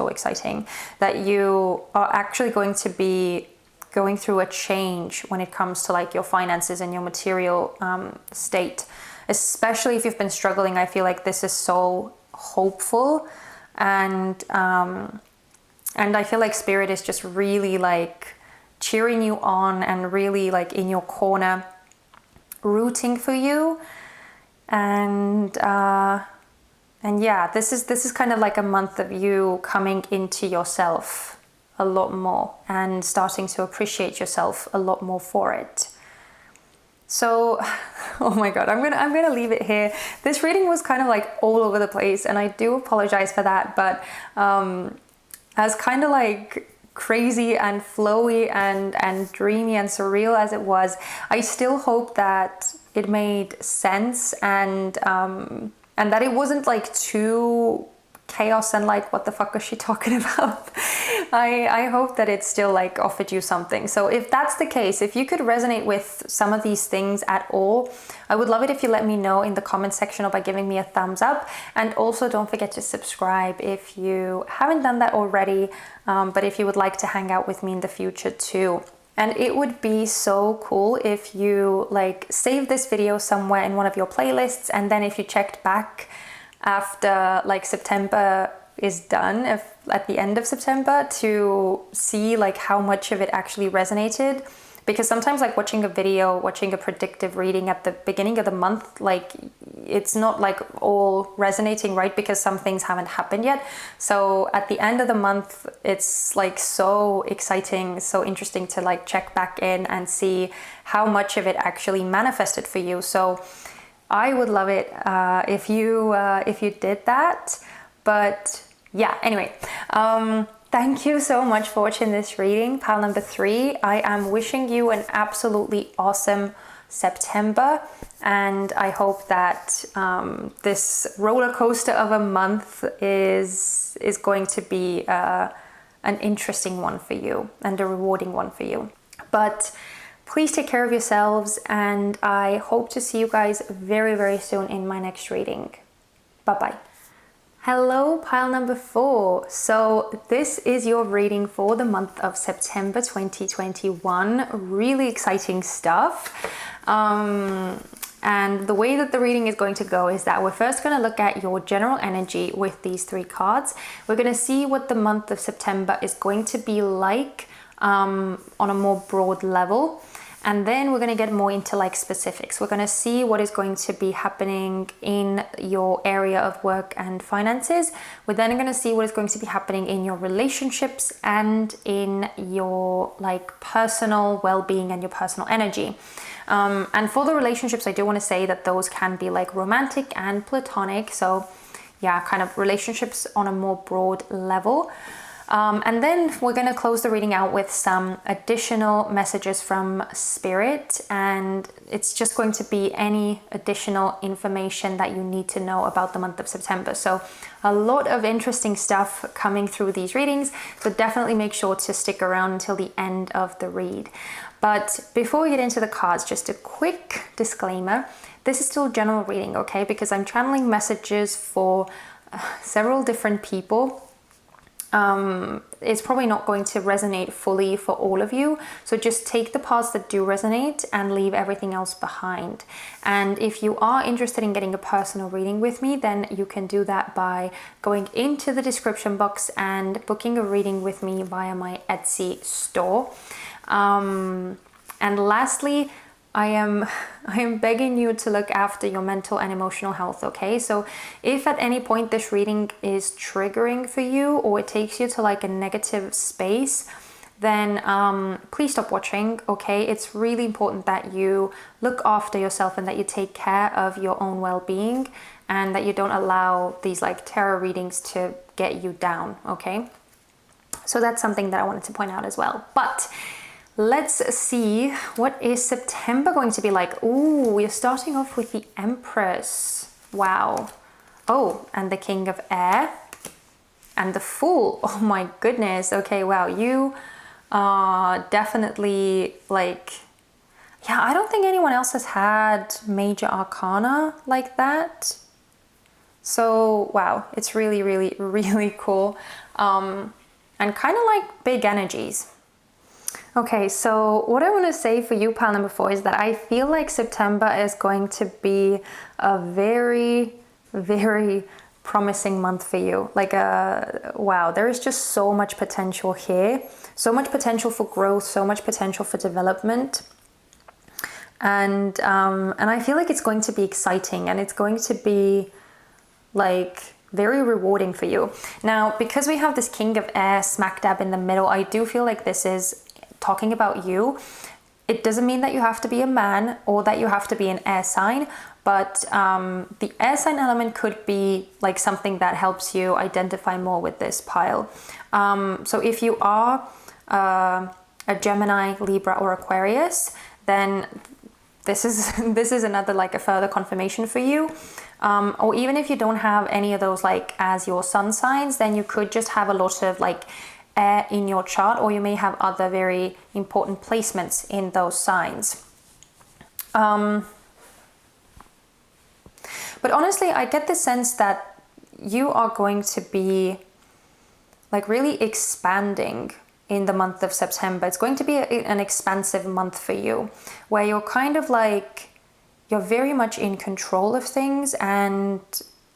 exciting that you are actually going to be going through a change when it comes to like your finances and your material state, especially if you've been struggling. I feel like this is so hopeful, and I feel like Spirit is just really like cheering you on and really like in your corner, rooting for you. And yeah, this is kind of like a month of you coming into yourself a lot more and starting to appreciate yourself a lot more for it. So, oh my God, I'm gonna leave it here. This reading was kind of like all over the place, and I do apologize for that, but as kind of like crazy and flowy and dreamy and surreal as it was, I still hope that it made sense, and that it wasn't like too chaos and like what the fuck is she talking about. I hope that it still like offered you something. So if that's the case, if you could resonate with some of these things at all, I would love it if you let me know in the comment section or by giving me a thumbs up. And also don't forget to subscribe if you haven't done that already, but if you would like to hang out with me in the future too. And it would be so cool if you like save this video somewhere in one of your playlists, and then if you checked back after like September is done, if at the end of September, to see like how much of it actually resonated. Because sometimes like watching a video, watching a predictive reading at the beginning of the month, like it's not like all resonating, right? Because some things haven't happened yet. So at the end of the month, it's like so exciting, so interesting to like check back in and see how much of it actually manifested for you. So I would love it if you did that. But yeah, anyway, thank you so much for watching this reading, pile number 3. I am wishing you an absolutely awesome September, and I hope that this roller coaster of a month is going to be an interesting one for you and a rewarding one for you. But please take care of yourselves, and I hope to see you guys very, very soon in my next reading. Bye-bye. Hello, pile number 4. So this is your reading for the month of September 2021. Really exciting stuff. And the way that the reading is going to go is that we're first going to look at your general energy with these 3 cards. We're going to see what the month of September is going to be like on a more broad level. And then we're going to get more into like specifics. We're going to see what is going to be happening in your area of work and finances. We're then going to see what is going to be happening in your relationships and in your like personal well-being and your personal energy. And for the relationships, I do want to say that those can be like romantic and platonic. So yeah, kind of relationships on a more broad level. And then we're going to close the reading out with some additional messages from Spirit, and it's just going to be any additional information that you need to know about the month of September. So a lot of interesting stuff coming through these readings, so definitely make sure to stick around until the end of the read. But before we get into the cards, just a quick disclaimer. This is still general reading, okay? Because I'm channeling messages for several different people. It's probably not going to resonate fully for all of you. So just take the parts that do resonate and leave everything else behind. And if you are interested in getting a personal reading with me, then you can do that by going into the description box and booking a reading with me via my Etsy store. And lastly, I am begging you to look after your mental and emotional health, okay? So if at any point this reading is triggering for you or it takes you to like a negative space, then please stop watching, okay? It's really important that you look after yourself and that you take care of your own well-being and that you don't allow these like tarot readings to get you down, okay? So that's something that I wanted to point out as well. But let's see, what is September going to be like? Ooh, we're starting off with the Empress. Wow. Oh, and the King of Air and the Fool. Oh my goodness. Okay, wow. You are definitely like, yeah, I don't think anyone else has had major arcana like that. So, wow, it's really, really, really cool. And kind of like big energies. Okay, so what I want to say for you, pile number 4, is that I feel like September is going to be a very, very promising month for you. Like, wow, there is just so much potential here. So much potential for growth, so much potential for development. And I feel like it's going to be exciting and it's going to be like very rewarding for you. Now, because we have this King of Air smack dab in the middle, I do feel like this is talking about you. It doesn't mean that you have to be a man or that you have to be an air sign, but the air sign element could be like something that helps you identify more with this pile. So if you are a Gemini, Libra, or Aquarius, then this is another like a further confirmation for you. Or even if you don't have any of those like as your sun signs, then you could just have a lot of like air in your chart, or you may have other very important placements in those signs. But honestly, I get the sense that you are going to be like really expanding in the month of September. It's going to be an expansive month for you, where you're kind of like, you're very much in control of things, and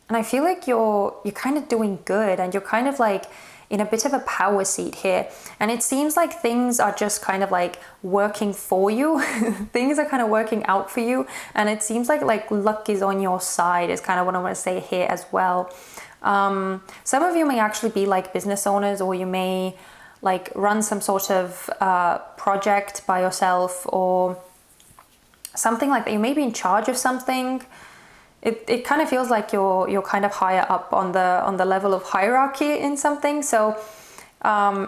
I feel like you're kind of doing good, and you're kind of like in a bit of a power seat here. And it seems like things are just kind of like working for you. Things are kind of working out for you. And it seems like luck is on your side is kind of what I want to say here as well. Some of you may actually be like business owners, or you may like run some sort of project by yourself or something like that. You may be in charge of something. It kind of feels like you're kind of higher up on the level of hierarchy in something. So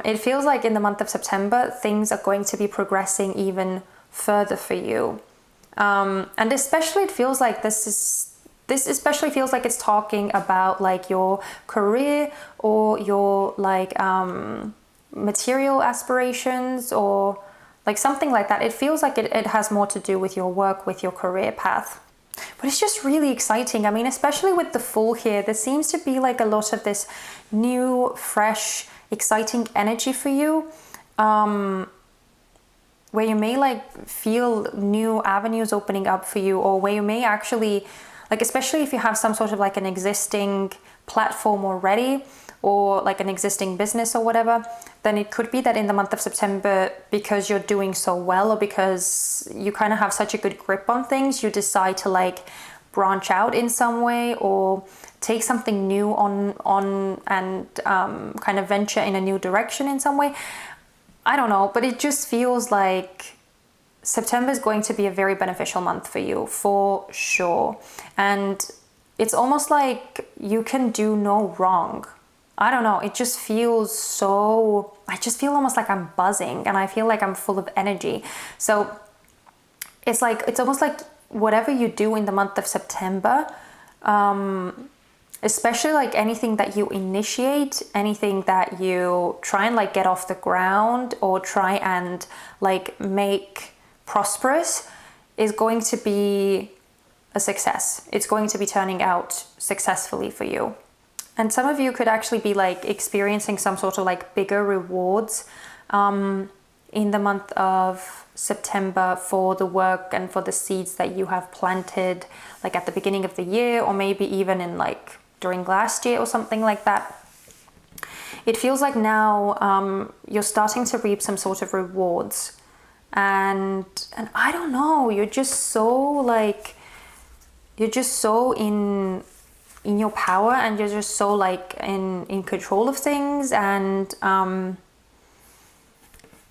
it feels like in the month of September, things are going to be progressing even further for you. And especially it feels like this especially feels like it's talking about like your career or your like material aspirations or like something like that. It feels like it has more to do with your work, with your career path. But it's just really exciting. I mean, especially with the Fool here, there seems to be like a lot of this new, fresh, exciting energy for you, where you may like feel new avenues opening up for you, or where you may actually, like, especially if you have some sort of like an existing platform already, or like an existing business or whatever, then it could be that in the month of September, because you're doing so well, or because you kind of have such a good grip on things, you decide to like branch out in some way, or take something new on and kind of venture in a new direction in some way. I don't know, but it just feels like September is going to be a very beneficial month for you, for sure. And it's almost like you can do no wrong. I don't know, it just feels so, I just feel almost like I'm buzzing, and I feel like I'm full of energy. So it's like, it's almost like whatever you do in the month of September, especially like anything that you initiate, anything that you try and like get off the ground or try and like make prosperous, is going to be a success. It's going to be turning out successfully for you. And some of you could actually be like experiencing some sort of like bigger rewards in the month of September for the work and for the seeds that you have planted like at the beginning of the year, or maybe even in like during last year or something like that. It feels like now you're starting to reap some sort of rewards, and I don't know, you're just so in your power, and you're just so like in control of things, and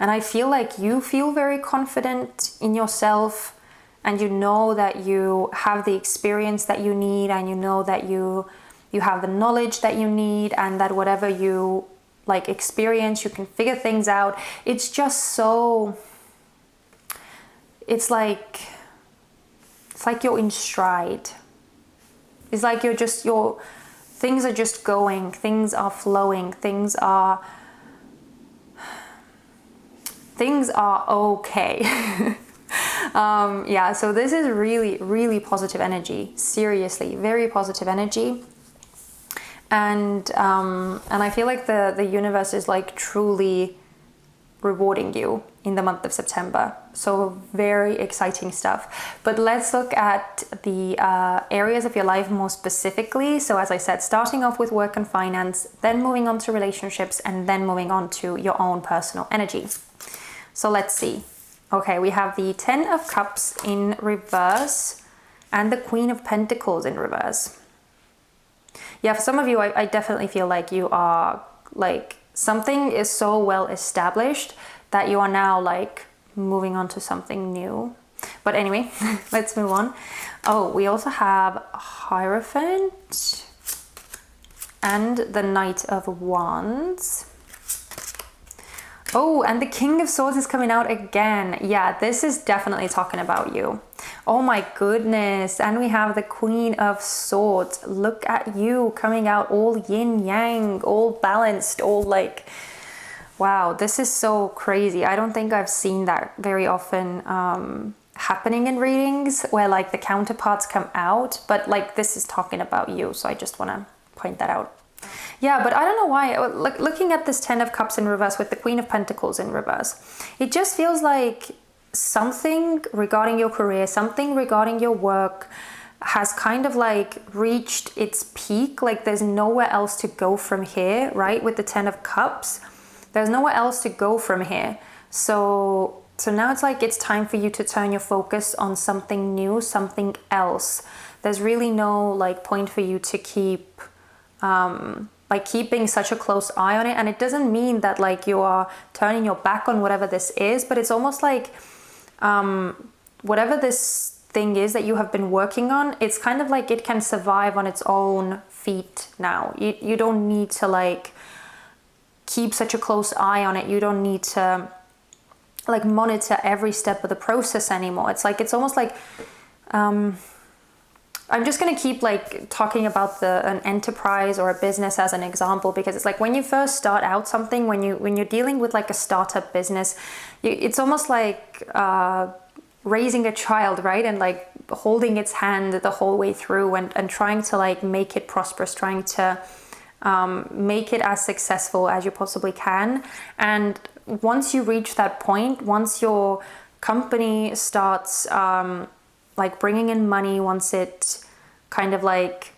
I feel like you feel very confident in yourself, and you know that you have the experience that you need, and you know that you have the knowledge that you need, and that whatever you like experience, you can figure things out. It's just so, it's like you're in stride. It's like things are just going, things are flowing, things are okay. Yeah, so this is really, really positive energy. Seriously, very positive energy. And I feel like the universe is like truly rewarding you in the month of September. So very exciting stuff. But let's look at the areas of your life more specifically. So as I said, starting off with work and finance, then moving on to relationships, and then moving on to your own personal energy. So let's see. Okay, we have the 10 of Cups in reverse and the Queen of Pentacles in reverse. Yeah, for some of you, I definitely feel like you are like, something is so well established that you are now like moving on to something new. But anyway, let's move on. Oh, we also have Hierophant and the Knight of Wands. Oh, and the King of Swords is coming out again. Yeah, this is definitely talking about you. Oh my goodness. And we have the Queen of Swords. Look at you coming out all yin yang, all balanced, all like, wow, this is so crazy. I don't think I've seen that very often happening in readings, where like the counterparts come out, but like this is talking about you. So I just want to point that out. Yeah, but I don't know why, looking at this 10 of Cups in reverse with the Queen of Pentacles in reverse, it just feels like something regarding your career, something regarding your work has kind of like reached its peak. Like there's nowhere else to go from here, right? With the 10 of Cups, there's nowhere else to go from here. So now it's like it's time for you to turn your focus on something new, something else. There's really no like point for you to keep like keeping such a close eye on it. And it doesn't mean that like you are turning your back on whatever this is, but it's almost like whatever this thing is that you have been working on, it's kind of like it can survive on its own feet now. You don't need to like keep such a close eye on it. You don't need to like monitor every step of the process anymore. It's like, it's almost like I'm just going to keep like talking about an enterprise or a business as an example, because it's like when you first start out something, when you're dealing with like a startup business, it's almost like raising a child, right? And like holding its hand the whole way through, and trying to like make it prosperous, trying to make it as successful as you possibly can. And once you reach that point, once your company starts like bringing in money, once it kind of like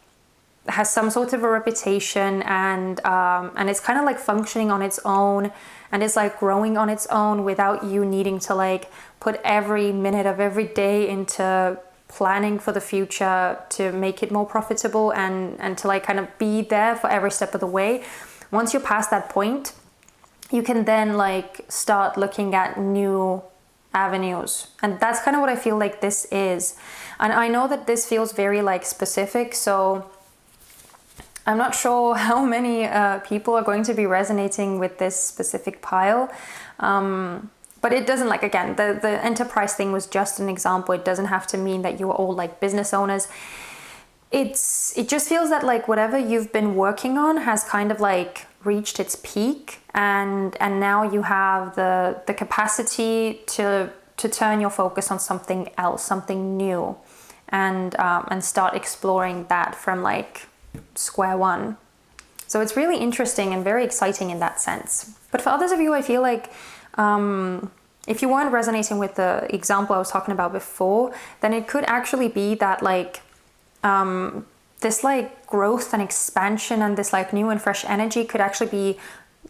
has some sort of a reputation, and it's kind of like functioning on its own, and it's like growing on its own without you needing to like put every minute of every day into planning for the future to make it more profitable, and to like kind of be there for every step of the way. Once you're past that point, you can then like start looking at new avenues, and that's kind of what I feel like this is. And I know that this feels very like specific, so I'm not sure how many people are going to be resonating with this specific pile. But it doesn't, like, again, the enterprise thing was just an example. It doesn't have to mean that you are all like business owners. It just feels that like whatever you've been working on has kind of like reached its peak, and now you have the capacity to turn your focus on something else, something new, and start exploring that from like square one. So it's really interesting and very exciting in that sense. But for others of you, I feel like if you weren't resonating with the example I was talking about before, then it could actually be that like this like growth and expansion and this like new and fresh energy could actually be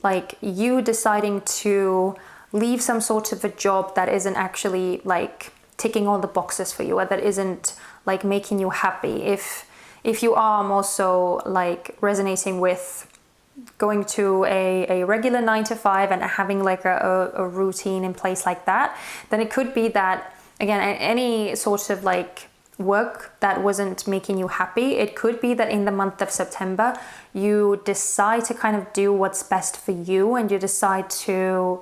like you deciding to leave some sort of a job that isn't actually like ticking all the boxes for you, or that isn't like making you happy. If you are more so like resonating with going to a regular 9 to 5 and having like a routine in place like that, then it could be that, again, any sort of like work that wasn't making you happy, it could be that in the month of September you decide to kind of do what's best for you, and you decide to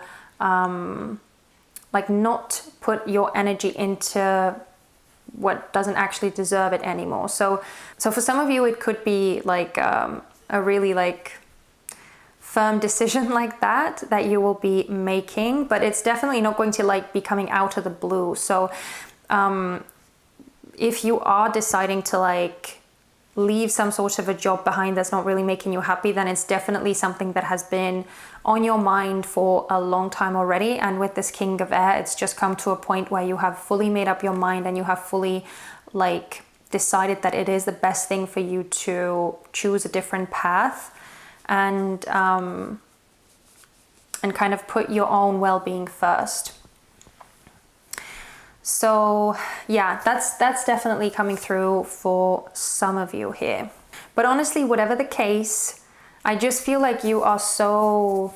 like not put your energy into what doesn't actually deserve it anymore. So for some of you it could be like a really like firm decision like that you will be making, but it's definitely not going to like be coming out of the blue. So if you are deciding to like leave some sort of a job behind that's not really making you happy, then it's definitely something that has been on your mind for a long time already. And with this King of Air, it's just come to a point where you have fully made up your mind and you have fully like decided that it is the best thing for you to choose a different path, and kind of put your own well-being first. So yeah, that's definitely coming through for some of you here. But honestly, whatever the case, I just feel like you are so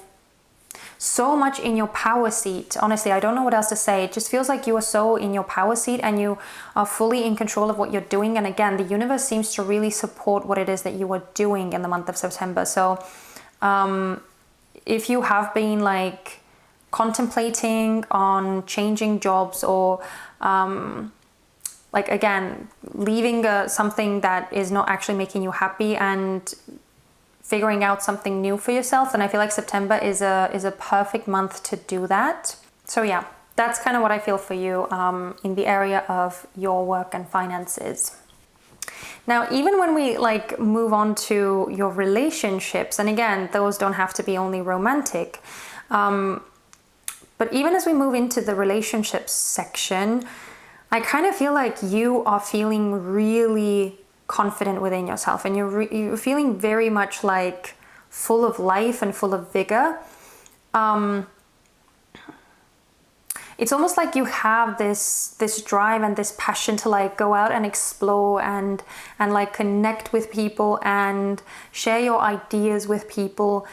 much in your power seat. Honestly, I don't know what else to say. It just feels like you are so in your power seat and you are fully in control of what you're doing. And again, the universe seems to really support what it is that you are doing in the month of September. So if you have been like contemplating on changing jobs, or like again leaving something that is not actually making you happy and figuring out something new for yourself, then I feel like September is a perfect month to do that. So yeah, that's kind of what I feel for you in the area of your work and finances. Now, even when we like move on to your relationships, and again, those don't have to be only romantic, but even as we move into the relationships section, I kind of feel like you are feeling really confident within yourself, and you're feeling very much like full of life and full of vigor. It's almost like you have this drive and this passion to like go out and explore and like connect with people and share your ideas with people,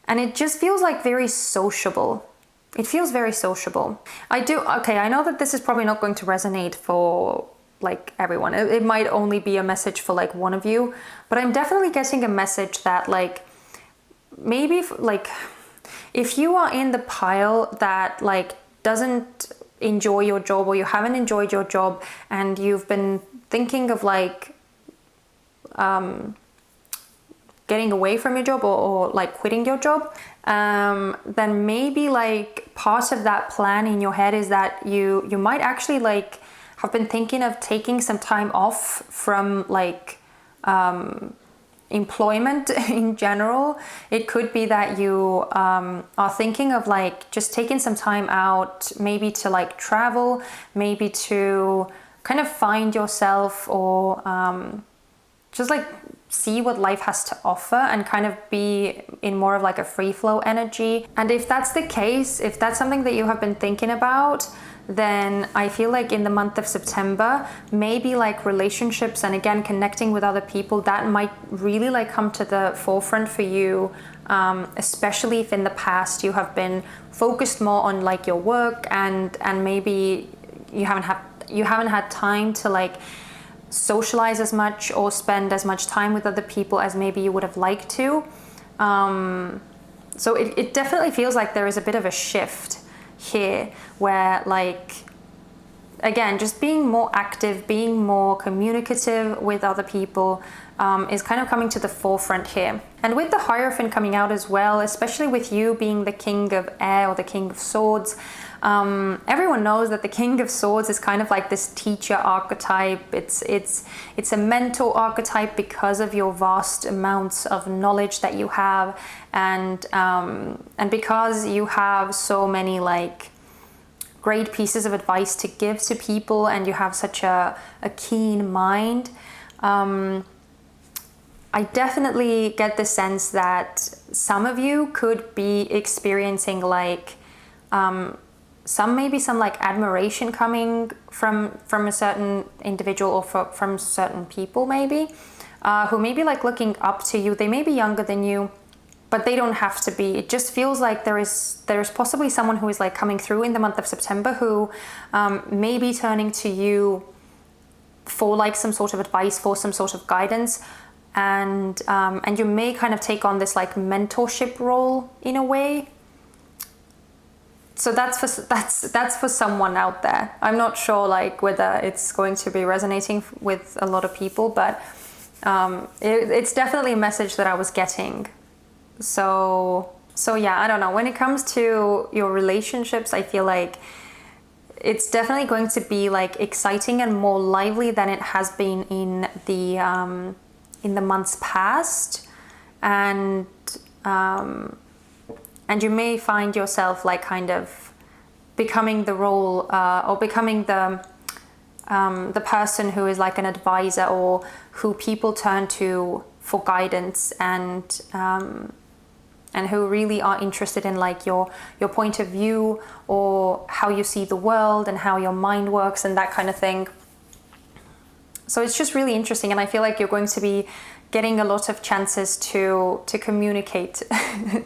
and it just feels like very sociable. It feels very sociable. I know that this is probably not going to resonate for like everyone. It might only be a message for like one of you, but I'm definitely getting a message that like maybe if you are in the pile that like doesn't enjoy your job, or you haven't enjoyed your job and you've been thinking of like getting away from your job, or like quitting your job, then maybe like part of that plan in your head is that you might actually like have been thinking of taking some time off from like employment in general. It could be that you are thinking of like just taking some time out, maybe to like travel, maybe to kind of find yourself, or just like see what life has to offer and kind of be in more of like a free flow energy. And if that's the case, if that's something that you have been thinking about, then I feel like in the month of September, maybe like relationships and again connecting with other people, that might really like come to the forefront for you, especially if in the past you have been focused more on like your work and maybe you haven't had time to like socialize as much or spend as much time with other people as maybe you would have liked to. So it definitely feels like there is a bit of a shift here where like, again, just being more active, being more communicative with other people is kind of coming to the forefront here. And with the Hierophant coming out as well, especially with you being the King of Air or the King of Swords, everyone knows that the King of Swords is kind of like this teacher archetype. It's a mentor archetype because of your vast amounts of knowledge that you have, and because you have so many like great pieces of advice to give to people, and you have such a keen mind. I definitely get the sense that some of you could be experiencing like maybe some like admiration coming from a certain individual or from certain people maybe, who may be like looking up to you. They may be younger than you, but they don't have to be. It just feels like there's possibly someone who is like coming through in the month of September who may be turning to you for like some sort of advice, for some sort of guidance, and you may kind of take on this like mentorship role in a way. So that's for someone out there. I'm not sure like whether it's going to be resonating with a lot of people, but it's definitely a message that I was getting. So yeah, I don't know. When it comes to your relationships, I feel like it's definitely going to be like exciting and more lively than it has been in the months past, and you may find yourself like kind of becoming the role or becoming the person who is like an advisor or who people turn to for guidance, and who really are interested in like your point of view or how you see the world and how your mind works and that kind of thing. So it's just really interesting, and I feel like you're going to be getting a lot of chances to communicate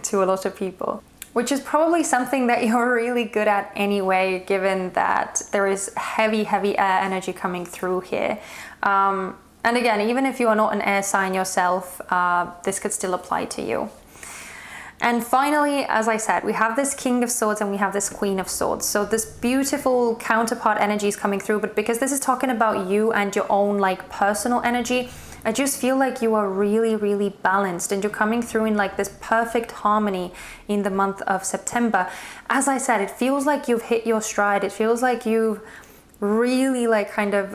to a lot of people, which is probably something that you're really good at anyway, given that there is heavy air energy coming through here. And again, even if you are not an air sign yourself, this could still apply to you. And finally, as I said, we have this King of Swords and we have this Queen of Swords. So this beautiful counterpart energy is coming through, but because this is talking about you and your own like personal energy, I just feel like you are really balanced and you're coming through in like this perfect harmony in the month of September. As I said, it feels like you've hit your stride. It feels like you've really like kind of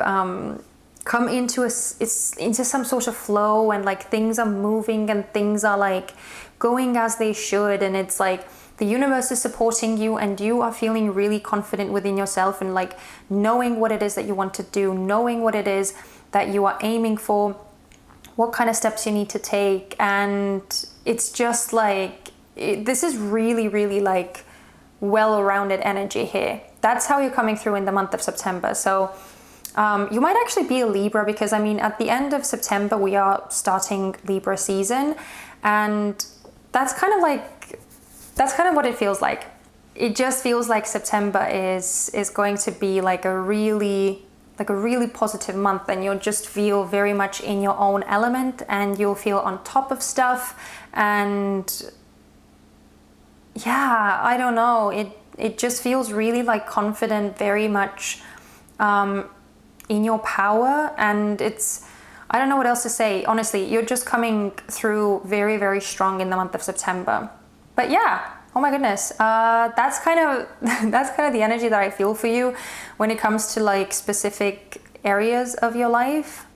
come into some sort of flow, and like things are moving and things are like going as they should, and it's like the universe is supporting you and you are feeling really confident within yourself and like knowing what it is that you want to do, knowing what it is that you are aiming for, what kind of steps you need to take. And it's just like this is really like well-rounded energy here. That's how you're coming through in the month of September. So you might actually be a Libra, because I mean at the end of September we are starting Libra season, and that's kind of what it feels like. It just feels like September is going to be like a really positive month, and you'll just feel very much in your own element and you'll feel on top of stuff. And yeah, I don't know, it just feels really like confident, very much in your power, and I don't know what else to say. Honestly, you're just coming through very strong in the month of September. But yeah, oh my goodness, that's kind of the energy that I feel for you when it comes to like specific areas of your life.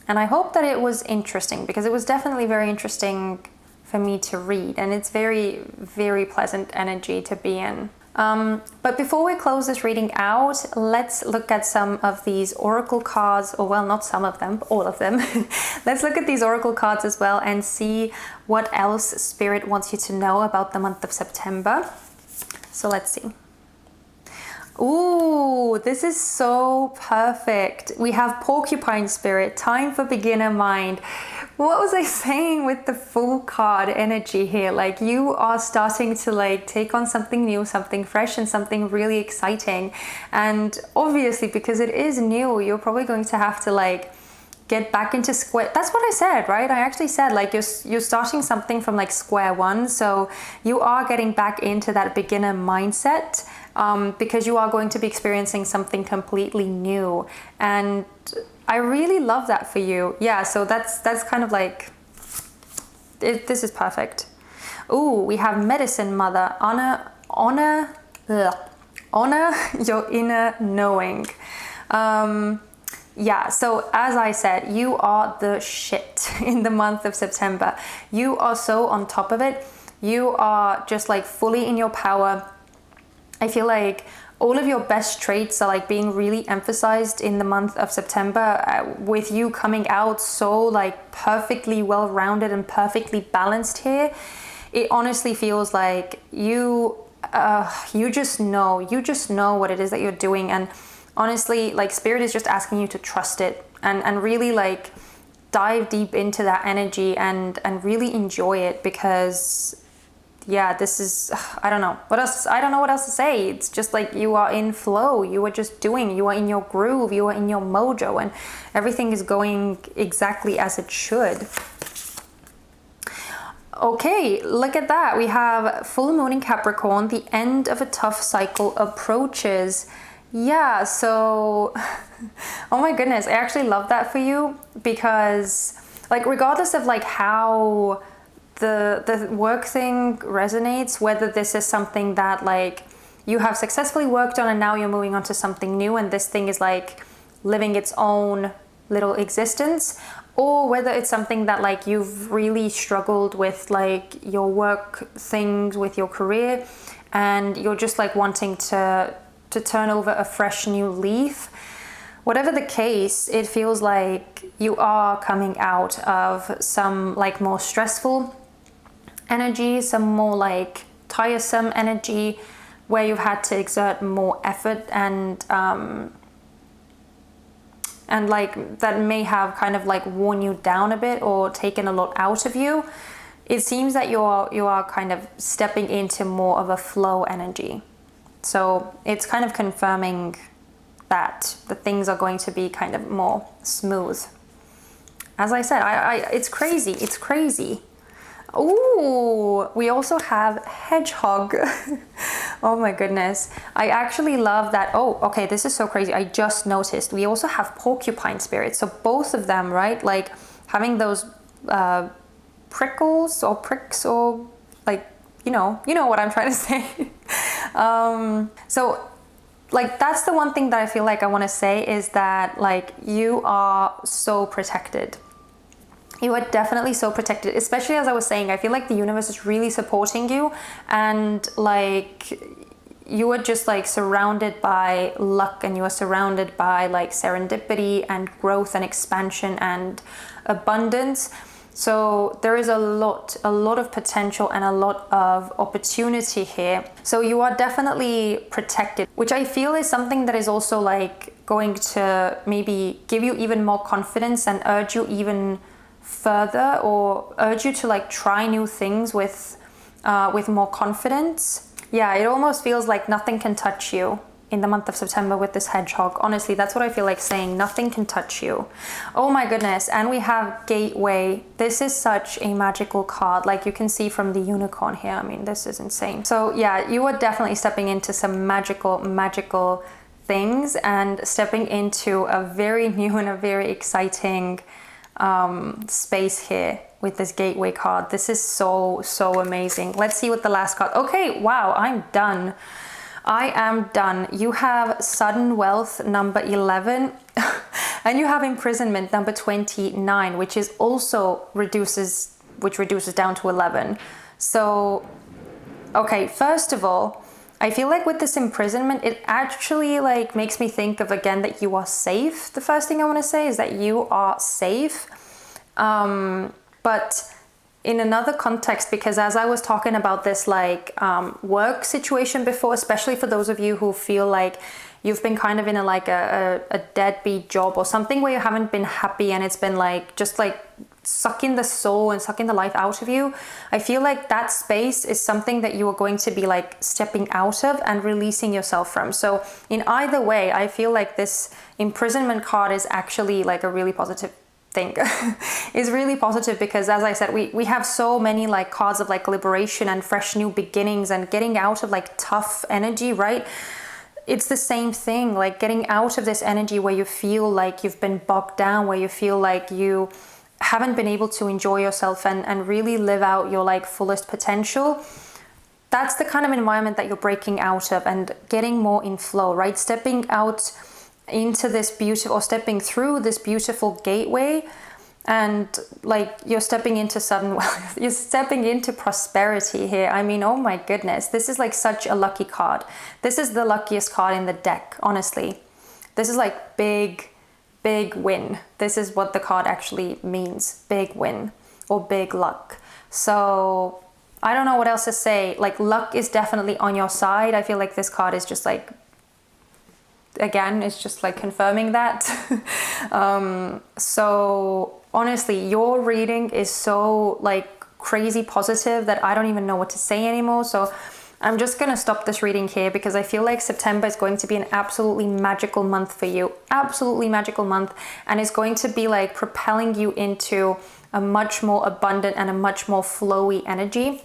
And I hope that it was interesting, because it was definitely very interesting for me to read, and it's very pleasant energy to be in. But before we close this reading out, let's look at some of these oracle cards, or well, not some of them, but all of them. Let's look at these oracle cards as well and see what else Spirit wants you to know about the month of September. So let's see. Ooh, this is so perfect. We have Porcupine Spirit, time for beginner mind. What was I saying with the Fool card energy here? Like, you are starting to like take on something new, something fresh, and something really exciting. And obviously, because it is new, you're probably going to have to like get back into square. That's what I said, right? I actually said like you're starting something from like square one. So you are getting back into that beginner mindset, because you are going to be experiencing something completely new. And I really love that for you. Yeah, so that's kind of like this is perfect. Ooh, we have Medicine Mother. Honor your inner knowing. Yeah, so as I said, you are the shit in the month of September. You are so on top of it. You are just like fully in your power. I feel like all of your best traits are like being really emphasized in the month of September, with you coming out so like perfectly well-rounded and perfectly balanced here. It honestly feels like you just know what it is that you're doing. And honestly, like, Spirit is just asking you to trust it and really like dive deep into that energy and really enjoy it, because yeah, this is, I don't know what else to say. It's just like you are in flow, you are just doing, you are in your groove, you are in your mojo, and everything is going exactly as it should. Okay, look at that. We have full moon in Capricorn. The end of a tough cycle approaches. Yeah, so oh my goodness, I actually love that for you, because like regardless of like how the work thing resonates, whether this is something that like you have successfully worked on and now you're moving on to something new and this thing is like living its own little existence, or whether it's something that like you've really struggled with, like your work things with your career, and you're just like wanting to turn over a fresh new leaf. Whatever the case, it feels like you are coming out of some like more stressful energy, some more like tiresome energy where you've had to exert more effort, and like that may have kind of like worn you down a bit or taken a lot out of you. It seems that you are kind of stepping into more of a flow energy. So it's kind of confirming that the things are going to be kind of more smooth. As I said, it's crazy. It's crazy. Ooh, we also have Hedgehog. Oh my goodness. I actually love that. Oh, okay, this is so crazy. I just noticed. We also have Porcupine Spirit. So both of them, right? Like having those prickles or pricks, or like, you know what I'm trying to say. So like that's the one thing that I feel like I want to say, is that like you are so protected. You are definitely so protected, especially as I was saying, I feel like the universe is really supporting you, and like you are just like surrounded by luck, and you are surrounded by like serendipity and growth and expansion and abundance. So there is a lot of potential and a lot of opportunity here. So you are definitely protected, which I feel is something that is also like going to maybe give you even more confidence and urge you even further, or urge you to like try new things with more confidence. Yeah, it almost feels like nothing can touch you in the month of September with this Hedgehog. Honestly, that's what I feel like saying. Nothing can touch you. Oh my goodness. And we have Gateway. This is such a magical card. Like you can see from the unicorn here. I mean, this is insane. So yeah, you are definitely stepping into some magical things, and stepping into a very new and a very exciting space here with this Gateway card. This is so amazing. Let's see what the last card. Okay, wow, I'm done. I am done. You have Sudden Wealth number 11 and you have Imprisonment number 29, which is also reduces down to 11. So okay, first of all, I feel like with this imprisonment, it actually like makes me think of, again, that you are safe. The first thing I want to say is that you are safe. But in another context, because as I was talking about this like work situation before, especially for those of you who feel like you've been kind of in a deadbeat job or something where you haven't been happy and it's been like just like sucking the soul and sucking the life out of you, I feel like that space is something that you are going to be like stepping out of and releasing yourself from. So in either way, I feel like this imprisonment card is actually like a really positive thing. Is really positive because, as I said, we have so many like cards of like liberation and fresh new beginnings and getting out of like tough energy, right? It's the same thing, like getting out of this energy where you feel like you've been bogged down, where you feel like you haven't been able to enjoy yourself and really live out your like fullest potential. That's the kind of environment that you're breaking out of and getting more in flow, right? Stepping out into this beautiful, or stepping through this beautiful gateway, and like you're stepping into sudden wealth, you're stepping into prosperity here. I mean, oh my goodness, this is like such a lucky card. This is the luckiest card in the deck, honestly. This is like big win. This is what the card actually means, big win or big luck. So I don't know what else to say. Like luck is definitely on your side. I feel like this card is just like, again, it's just like confirming that. So honestly, your reading is so like crazy positive that I don't even know what to say anymore. So I'm just going to stop this reading here because I feel like September is going to be an absolutely magical month for you. Absolutely magical month. And it's going to be like propelling you into a much more abundant and a much more flowy energy.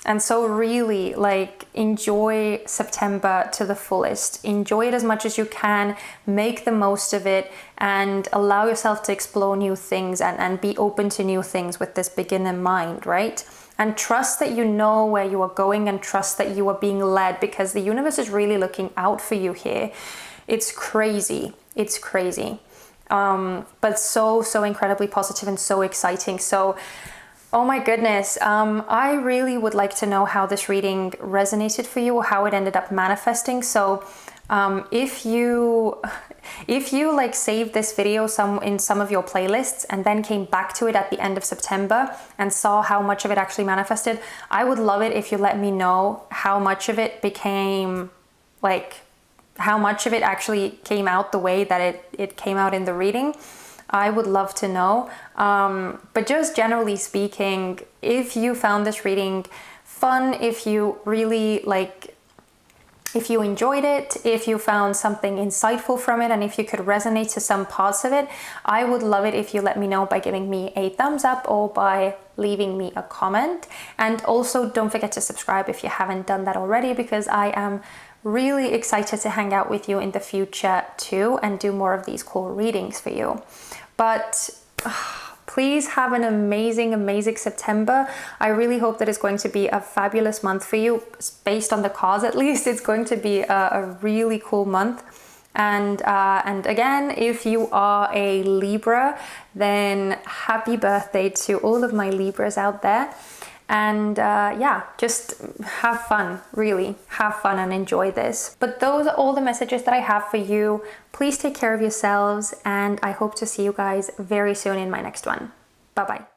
And so really like enjoy September to the fullest. Enjoy it as much as you can, make the most of it, and allow yourself to explore new things and be open to new things with this beginner mind, right? And trust that you know where you are going, and trust that you are being led, because the universe is really looking out for you here. It's crazy. It's crazy. But so incredibly positive and so exciting. So oh my goodness, I really would like to know how this reading resonated for you or how it ended up manifesting. So if you like saved this video in some of your playlists and then came back to it at the end of September and saw how much of it actually manifested, I would love it if you let me know how much of it became like, how much of it actually came out the way that it came out in the reading. I would love to know. But just generally speaking, if you found this reading fun, if you really if you enjoyed it, if you found something insightful from it, and if you could resonate to some parts of it, I would love it if you let me know by giving me a thumbs up or by leaving me a comment. And also don't forget to subscribe if you haven't done that already, because I am really excited to hang out with you in the future too and do more of these cool readings for you. But please have an amazing September. I really hope that it's going to be a fabulous month for you. Based on the cards, at least, it's going to be a really cool month. And again, if you are a Libra, then happy birthday to all of my Libras out there. And yeah, just have fun, really have fun and enjoy this. But those are all the messages that I have for you. Please take care of yourselves, and I hope to see you guys very soon in my next one. Bye bye.